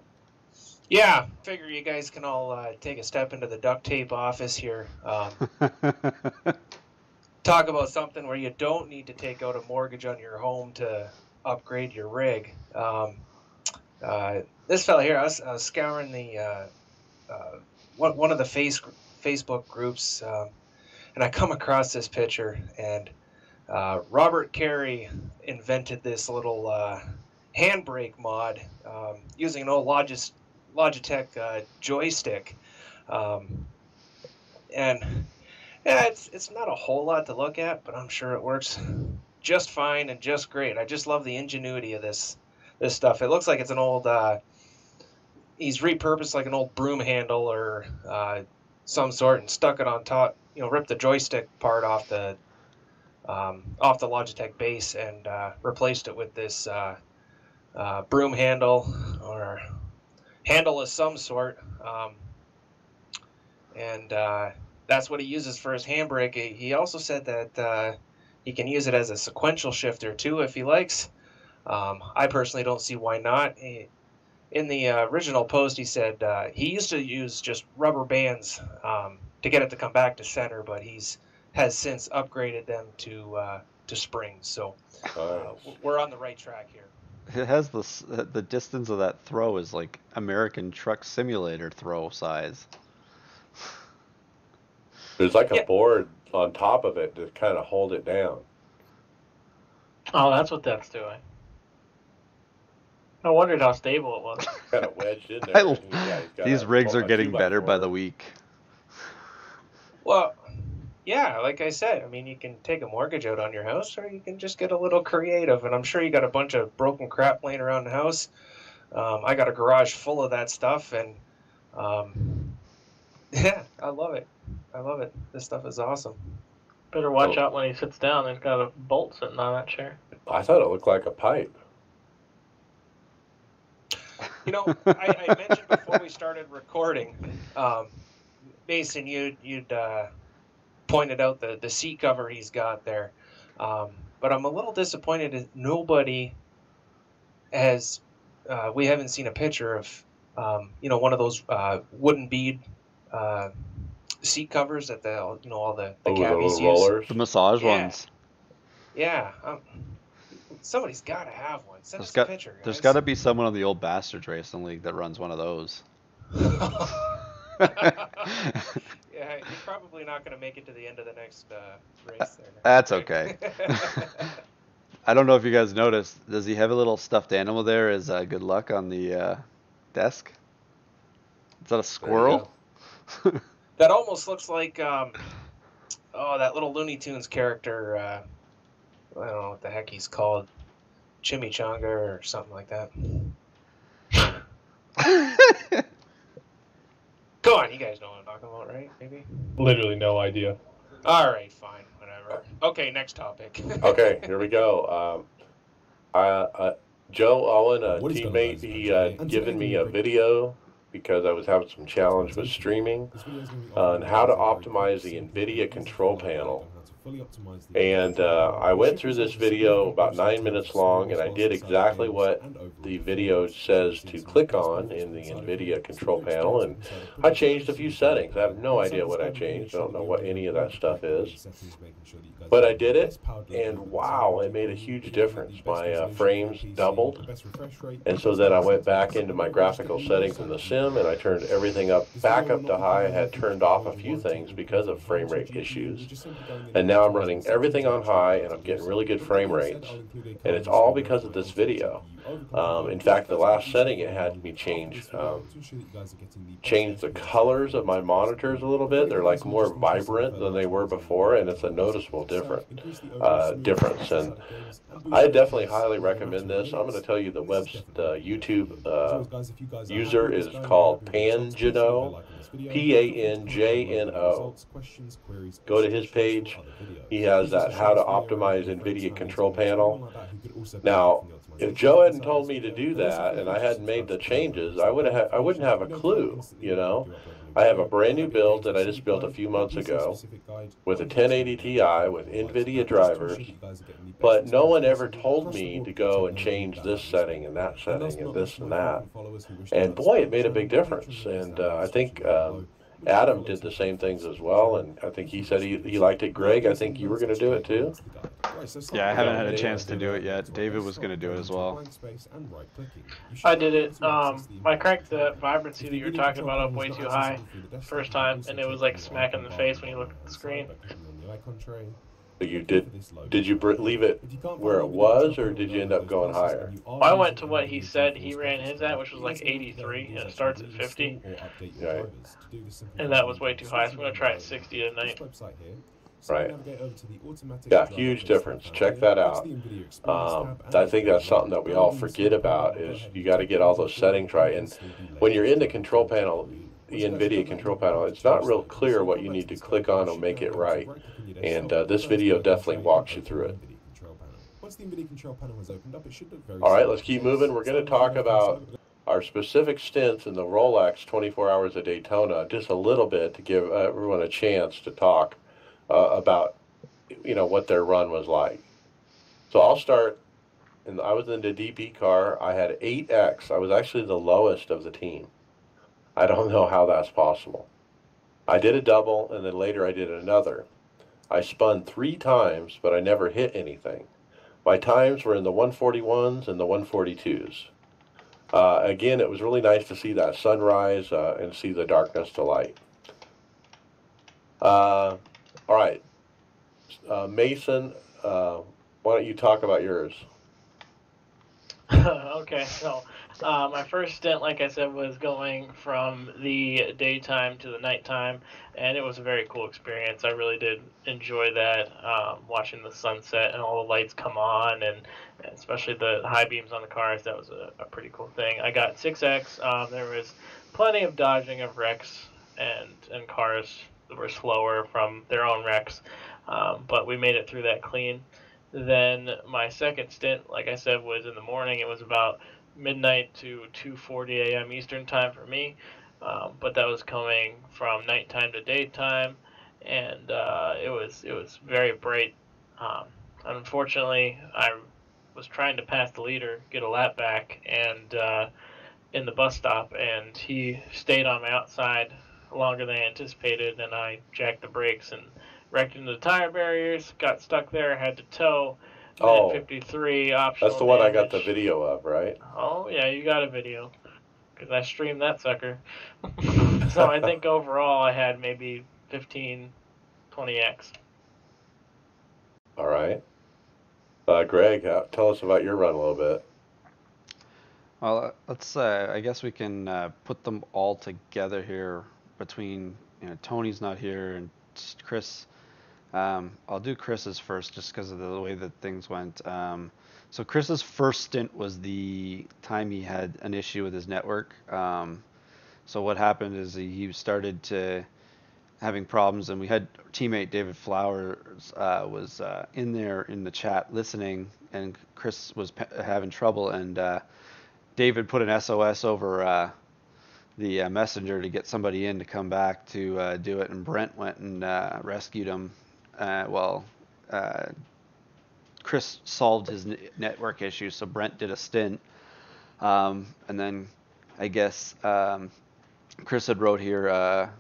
Yeah, figure you guys can all take a step into the duct tape office here. Talk about something where you don't need to take out a mortgage on your home to upgrade your rig. This fella here, I was scouring the one of the Facebook groups, and I come across this picture, and Robert Carey invented this little handbrake mod using an old Logitech joystick, and yeah, it's not a whole lot to look at, but I'm sure it works just fine and just great. I just love the ingenuity of this stuff. It looks like it's an old. He's repurposed like an old broom handle or some sort and stuck it on top. Ripped the joystick part off the Logitech base and replaced it with this broom handle or handle of some sort. And that's what he uses for his handbrake. He also said that he can use it as a sequential shifter too if he likes. I personally don't see why not. In the original post, he said he used to use just rubber bands to get it to come back to center, but has since upgraded them to springs. So we're on the right track here. It has the distance of that throw is like American Truck Simulator throw size. There's like a board on top of it to kind of hold it down. Oh, that's what that's doing. I wondered how stable it was. Kind of wedged in there. These rigs are getting better by the week. Well, yeah, like I said, I mean, you can take a mortgage out on your house, or you can just get a little creative. And I'm sure you got a bunch of broken crap laying around the house. I got a garage full of that stuff, and yeah, I love it. I love it. This stuff is awesome. Better watch out when he sits down. He's got a bolt sitting on that chair. I thought it looked like a pipe. I mentioned before we started recording, Mason, you'd pointed out the seat cover he's got there. But I'm a little disappointed that nobody has, we haven't seen a picture of, one of those wooden bead seat covers that all the cabbies use. Rollers. The massage ones. Yeah. Somebody's got to have one. Send us a picture, guys. There's got to be someone on the old Bastards Racing League that runs one of those. Yeah, you're probably not going to make it to the end of the next race there. That's okay. I don't know if you guys noticed. Does he have a little stuffed animal there as good luck on the desk? Is that a squirrel? That almost looks like that little Looney Tunes character. I don't know what the heck he's called, Chimichanga or something like that. Come on, you guys know what I'm talking about, right? Maybe. Literally no idea. All right, fine, whatever. Okay, next topic. Okay, here we go. Joe Owen, a teammate, he had given me a video because I was having some challenge with streaming on how to optimize the NVIDIA control panel. And I went through this video about 9 minutes long, and I did exactly what the video says to click on in the NVIDIA control panel, and I changed a few settings. I have no idea what I changed. I don't know what any of that stuff is. But I did it, and wow, it made a huge difference. My frames doubled, and so then I went back into my graphical settings in the sim, and I turned everything back up to high. I had turned off a few things because of frame rate issues. And now I'm running everything on high, and I'm getting really good frame rates. And it's all because of this video. In fact, the last setting, it had me change the colors of my monitors a little bit. They're like more vibrant than they were before, and it's a noticeable difference. And I definitely highly recommend this. I'm going to tell you the YouTube user is called Pangino, P-A-N-J-N-O. Go to his page. He has that how to optimize NVIDIA control panel. Now, if Joe hadn't told me to do that and I hadn't made the changes, I wouldn't have a clue, I have a brand new build that I just built a few months ago with a 1080 Ti with NVIDIA drivers, but no one ever told me to go and change this setting and that setting and this and that. And boy, it made a big difference. And I think Adam did the same things as well, and I think he said he liked it. Greg, I think you were going to do it too. Yeah, I haven't had a chance to do it yet. David was going to do it as well. I did it. I cranked the vibrancy that you were talking about up way too high first time, and it was like smack in the face when you look at the screen. You did you leave it where it was, or did you end up going higher? I went to what he said he ran his at, which was like 83, and it starts at 50. Right. And that was way too high, so I'm going to try at 60 tonight. Right. navigate over to the automatic Yeah, driver huge update difference. tab Check here, that go to out. the NVIDIA Experience tab, and I there think you that's go. something that we all Downloading the forget sleep panel, about I'll go is ahead you and got to tap get on all it those for you, settings and right. And this will be when later you're to in the driver control content panel, for you. the Once you guys have NVIDIA got that control enabled, panel, go to it's not change real status. clear So what go you back need to to the start click bar, on you to should make now it be able to right. right click on your And desktop, this first video working definitely tray, and walks you open through the it. NVIDIA control panel. Once the NVIDIA control panel has opened up, it should look very All right, similar let's to keep this. moving. We're going to Starting off on talk the left-hand about side, our specific stints in the Rolex 24 Hours of Daytona, just a little bit to give everyone a chance to talk about, what their run was like. So I'll start, and I was in the DP car. I had 8X. I was actually the lowest of the team. I don't know how that's possible. I did a double, and then later I did another. I spun 3 times, but I never hit anything. My times were in the 141s and the 142s. Again, it was really nice to see that sunrise and see the darkness to light. All right, Mason, why don't you talk about yours? Okay, so my first stint, like I said, was going from the daytime to the nighttime, and it was a very cool experience. I really did enjoy that, watching the sunset and all the lights come on, and especially the high beams on the cars. That was a pretty cool thing. I got 6X. There was plenty of dodging of wrecks and cars that were slower from their own wrecks, but we made it through that clean. Then my second stint, like I said, was in the morning. It was about midnight to 2:40 a.m. Eastern time for me, but that was coming from nighttime to daytime, and it was very bright. Um, Unfortunately, I was trying to pass the leader, get a lap back, and in the bus stop, and he stayed on my outside longer than I anticipated, and I jacked the brakes and wrecked into the tire barriers, got stuck there, had to tow. Minute Oh, 53, that's optional the one I got the damage. video of, right? Oh, yeah, you got a video, because I streamed that sucker. So I think overall I had maybe 15, 20x. All right. Greg, tell us about your run a little bit. Well, let's. I guess we can put them all together here. Between Tony's not here and Chris. I'll do Chris's first just because of the way that things went. So Chris's first stint was the time he had an issue with his network. So what happened is he started to having problems, and we had teammate David Flowers was in there in the chat listening, and Chris was having trouble, and David put an SOS over the messenger to get somebody in to come back to do it, and Brent went and rescued him. Well, Chris solved his network issue, so Brent did a stint, and then I guess Chris had wrote here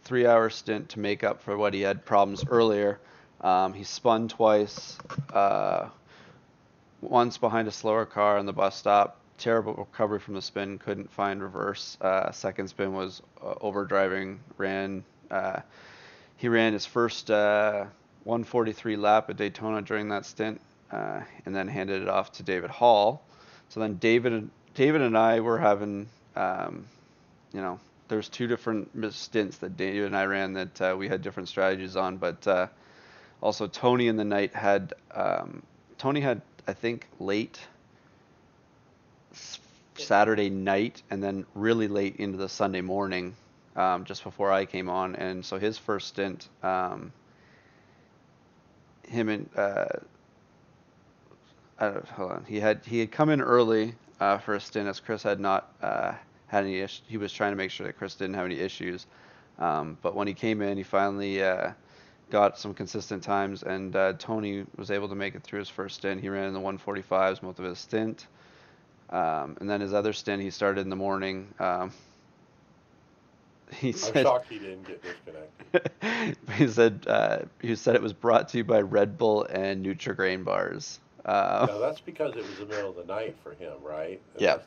3-hour stint to make up for what he had problems earlier. He spun twice, once behind a slower car on the bus stop. Terrible recovery from the spin, couldn't find reverse. Second spin was overdriving. He ran his first 143 lap at Daytona during that stint, and then handed it off to David Hall. So then David and I were having, there's 2 different stints that David and I ran that we had different strategies on, but also Tony in the night had, Tony had, I think, late Saturday night and then really late into the Sunday morning, just before I came on, and so his first stint, him and hold on, he had come in early for a stint, as Chris had not had any issues. He was trying to make sure that Chris didn't have any issues, but when he came in, he finally got some consistent times, and Tony was able to make it through his first stint. He ran in the 145s most of his stint. And then his other stint, he started in the morning. I'm Said, shocked he didn't get disconnected. he said it was brought to you by Red Bull and Nutri-Grain bars. Now that's because it was the middle of the night for him, right? And Yeah,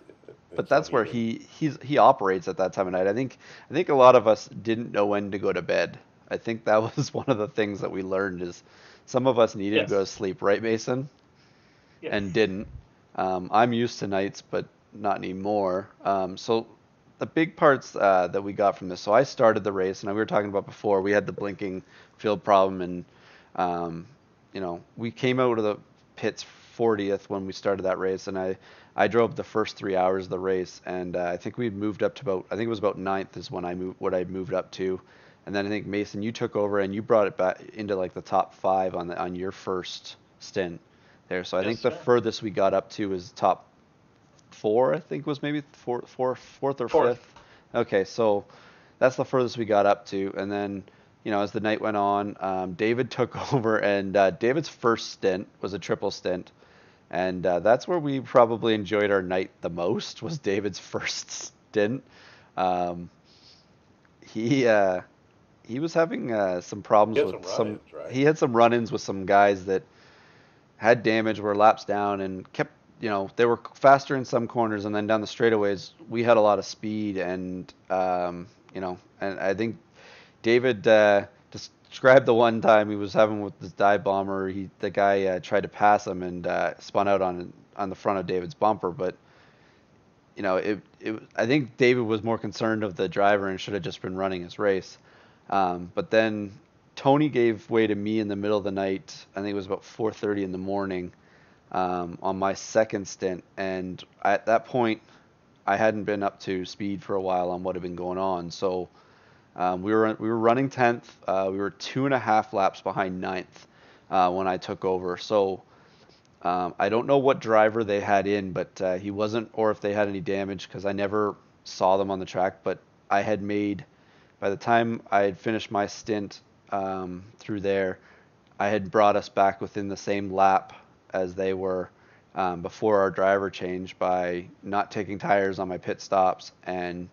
but so that's where he operates at that time of night. I think a lot of us didn't know when to go to bed. I think that was one of the things that we learned is some of us needed to go to sleep, right, Mason? Yes. And didn't. I'm used to nights, but not anymore. So the big parts that we got from this. So I started the race, and we were talking about before. We had the blinking field problem, and You know, we came out of the pits 40th when we started that race, and I drove the first 3 hours of the race, and I think we'd moved up to about, I think it was about ninth is when I'd moved up to, and then I think Mason, you took over and you brought it back into like the top 5 on your first stint there. So I Yes, think the sir. furthest we got up to was top 4. I think was maybe fourth or Fourth. 5th. Okay, so that's the furthest we got up to, and then you know as the night went on, David took over, and David's first stint was a triple stint, and that's where we probably enjoyed our night the most was David's first stint. Um, he uh, he was having some problems He had with some some. run-ins, right? He had some run-ins with some guys that had damage, were laps down, and kept, you know, they were faster in some corners, and then down the straightaways, we had a lot of speed, and you know, and I think David described the one time he was having with this dive bomber. The guy tried to pass him and spun out on the front of David's bumper, but you know, I think David was more concerned of the driver and should have just been running his race. But then Tony gave way to me in the middle of the night. I think it was about 4:30 in the morning on my second stint, and at that point, I hadn't been up to speed for a while on what had been going on. So we were running 10th. We were 2.5 laps behind ninth when I took over. So I don't know what driver they had in, but he wasn't, or if they had any damage, because I never saw them on the track. But I had made, by the time I had finished my stint through there, I had brought us back within the same lap as they were before our driver change by not taking tires on my pit stops and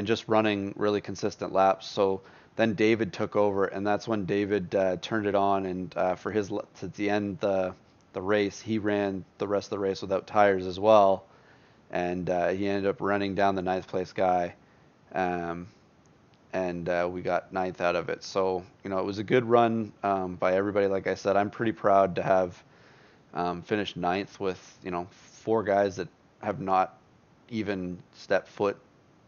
just running really consistent laps. So then David took over, and that's when David turned it on, and for his to the end the race, he ran the rest of the race without tires as well, and he ended up running down the ninth place guy, um, and we got ninth out of it. So you know it was a good run by everybody. Like I said, I'm pretty proud to have finished ninth with, you know, 4 guys that have not even stepped foot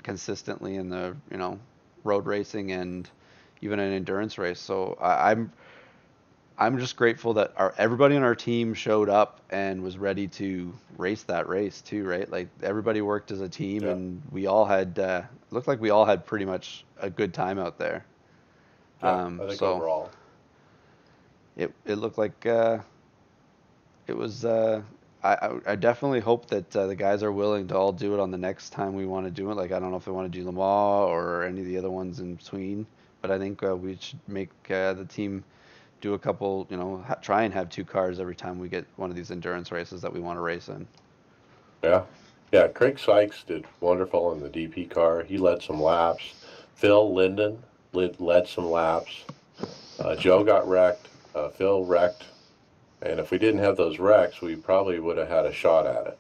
consistently in the, you know, road racing and even an endurance race. So I'm just grateful that everybody on our team showed up and was ready to race that race too, right? Like everybody worked as a team, Yeah. and we all had looked like we all had pretty much a good time out there. Yeah, I think So overall. it looked like it was. I definitely hope that the guys are willing to all do it on the next time we want to do it. Like I don't know if they want to do Le Mans or any of the other ones in between, but I think we should make the team do a couple. You know, try and have 2 cars every time we get one of these endurance races that we want to race in. Yeah. Yeah, Craig Sykes did wonderful in the DP car. He led some laps. Phil Linden led some laps. Joe got wrecked. Phil wrecked. And if we didn't have those wrecks, we probably would have had a shot at it.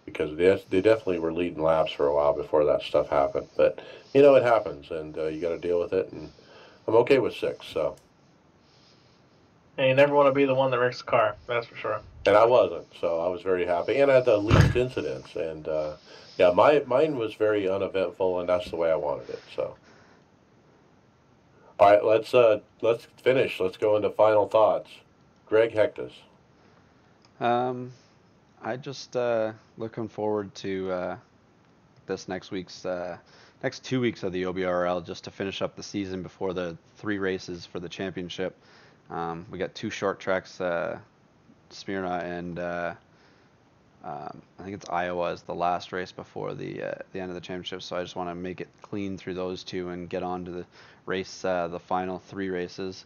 Because they definitely were leading laps for a while before that stuff happened. But, you know, it happens, and you got to deal with it. And I'm okay with 6, so. And you never want to be the one that wrecks the car, that's for sure. And I wasn't, so I was very happy. And I had the least incidents. And, yeah, mine was very uneventful, and that's the way I wanted it, so. All right, let's finish. Let's go into final thoughts. Greg Hectus. I just looking forward to this next 2 weeks of the OBRL just to finish up the season before the 3 races for the championship. We got 2 short tracks, Smyrna and I think it's Iowa is the last race before the end of the championship. So I just want to make it clean through those 2 and get on to the race, the final 3 races.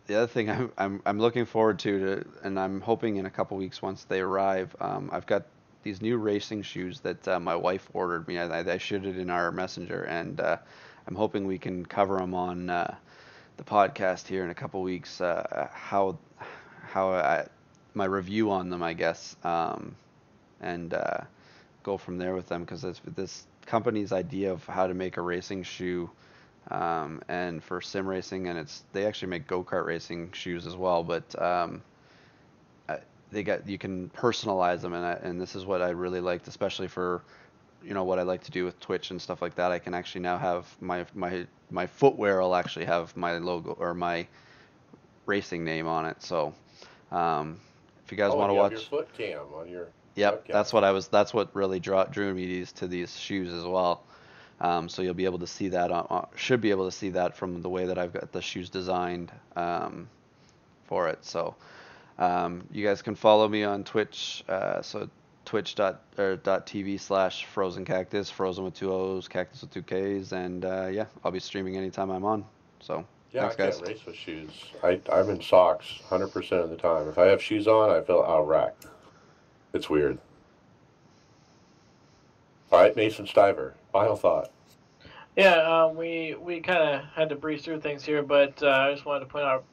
The other thing I'm looking forward to, and I'm hoping in a couple weeks once they arrive, I've got these new racing shoes that my wife ordered me. I shared it in our messenger, and I'm hoping we can cover them on the podcast here in a couple weeks. My review on them, I guess, and go from there with them, because this company's idea of how to make a racing shoe. And for sim racing, and they actually make go-kart racing shoes as well, but you can personalize them, and this is what I really liked, especially for you know, what I like to do with Twitch and stuff like that, I can actually now have my footwear will actually have my logo or my racing name on it. So if you guys Oh, want and to you have your watch, foot cam on your yep, webcam. that's what really drew me to these shoes as well. So you'll be able to see that should be able to see that from the way that I've got the shoes designed for it. So you guys can follow me on Twitch. So twitch.tv/frozen cactus, frozen with two O's, cactus with two K's, and yeah, I'll be streaming anytime I'm on. So Yeah, I thanks, can't guys. race with shoes. I'm in socks 100% of the time. If I have shoes on, I feel out of whack. It's weird. All right, Mason Stiver, final thought. Yeah, we kind of had to breeze through things here, but I just wanted to point out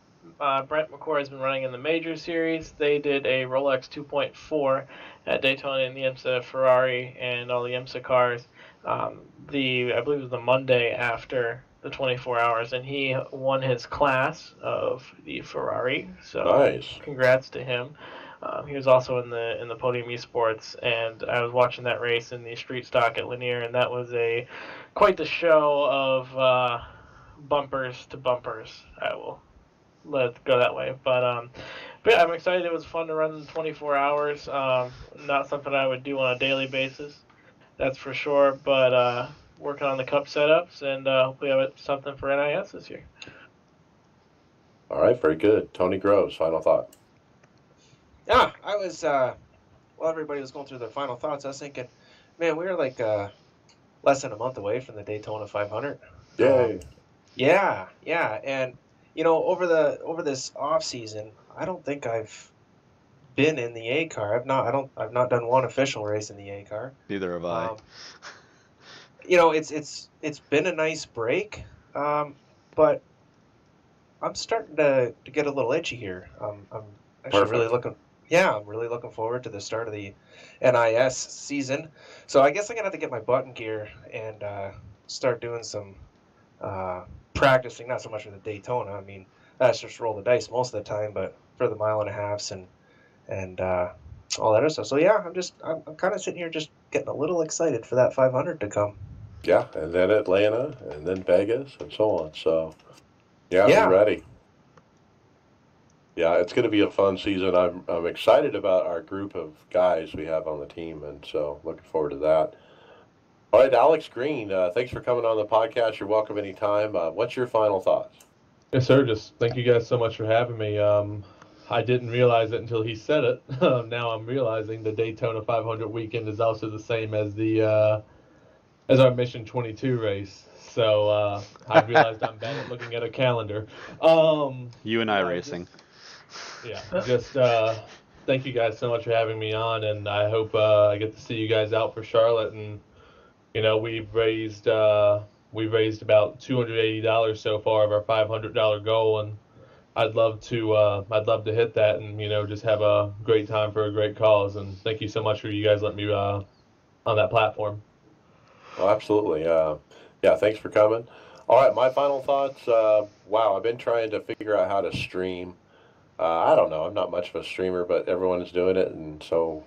Brent McCord has been running in the Major Series. They did a Rolex 2.4 at Daytona in the IMSA Ferrari and all the IMSA cars. I believe it was the Monday after the 24 hours, and he won his class of the Ferrari. So Nice. congrats to him. He was also in the Podium Esports, and I was watching that race in the street stock at Lanier, and that was quite the show of bumpers to bumpers. I will let it go that way. But yeah, I'm excited. It was fun to run 24 hours. Not something I would do on a daily basis, that's for sure. But working on the cup setups, and hopefully have something for NIS this year. All right, very good. Tony Groves, final thought. Yeah, I was while everybody was going through their final thoughts, I was thinking, man, we were like less than a month away from the Daytona 500. Yay. Yeah, and over this off season, I don't think I've been in the A car. I've not done one official race in the A car. Neither have I. It's been a nice break, but I'm starting to get a little itchy here. I'm actually Perfect. I'm really looking forward to the start of the NIS season. So I guess I'm gonna have to get my butt in gear and start doing some practicing. Not so much for the Daytona. I mean, that's just roll the dice most of the time, but for the mile and a halves and all that other stuff. So yeah, I'm kind of sitting here just getting a little excited for that 500 to come. Yeah, and then Atlanta, and then Vegas, and so on. So, yeah, be Yeah. ready. Yeah, it's going to be a fun season. I'm excited about our group of guys we have on the team, and so looking forward to that. All right, Alex Green, thanks for coming on the podcast. You're welcome anytime. What's your final thoughts? Yes, sir. Just thank you guys so much for having me. I didn't realize it until he said it. Now I'm realizing the Daytona 500 weekend is also the same as the as our Mission 22 race. So I realized I'm bad at looking at a calendar. You and iRacing. Just thank you guys so much for having me on, and I hope I get to see you guys out for Charlotte. And we've raised about $280 so far of our $500 goal, and I'd love to hit that and just have a great time for a great cause. And thank you so much for you guys letting me on that platform. Oh, absolutely. Yeah, thanks for coming. All right, my final thoughts. Wow, I've been trying to figure out how to stream. I don't know. I'm not much of a streamer, but everyone is doing it, and so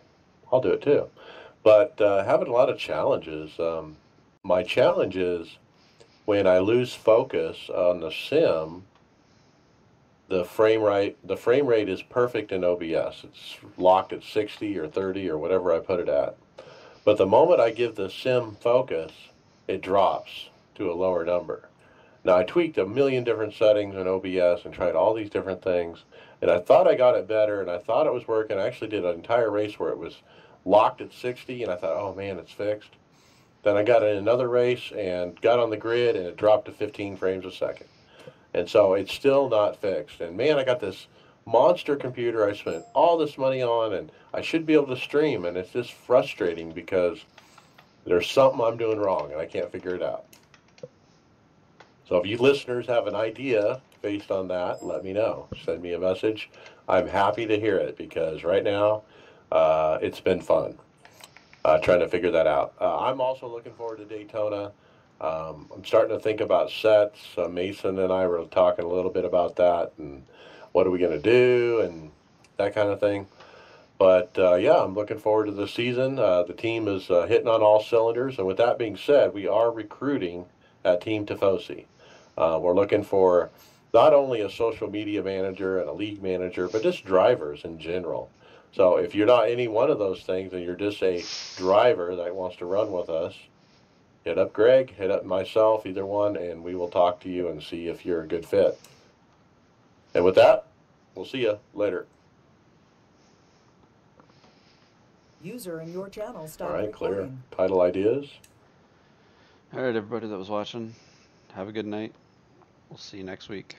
I'll do it too. But having a lot of challenges. My challenge is when I lose focus on the sim, the frame rate is perfect in OBS. It's locked at 60 or 30 or whatever I put it at. But the moment I give the sim focus, it drops to a lower number. Now, I tweaked a million different settings in OBS and tried all these different things, and I thought I got it better, and I thought it was working. I actually did an entire race where it was locked at 60, and I thought, oh man, it's fixed. Then I got in another race and got on the grid, and it dropped to 15 frames a second. And so it's still not fixed. And man, I got this monster computer I spent all this money on, and I should be able to stream, and it's just frustrating because there's something I'm doing wrong, and I can't figure it out. So if you listeners have an idea based on that, let me know. Send me a message. I'm happy to hear it because right now it's been fun trying to figure that out. I'm also looking forward to Daytona. I'm starting to think about sets. Mason and I were talking a little bit about that and what are we going to do and that kind of thing. But yeah, I'm looking forward to the season. The team is hitting on all cylinders. And with that being said, we are recruiting at Team Tifosi. We're looking for not only a social media manager and a league manager, but just drivers in general. So if you're not any one of those things and you're just a driver that wants to run with us, hit up Greg, hit up myself, either one, and we will talk to you and see if you're a good fit. And with that, we'll see you later. User in your channel All stopped right, clear. recording. Title ideas. All right, everybody that was watching, have a good night. We'll see you next week.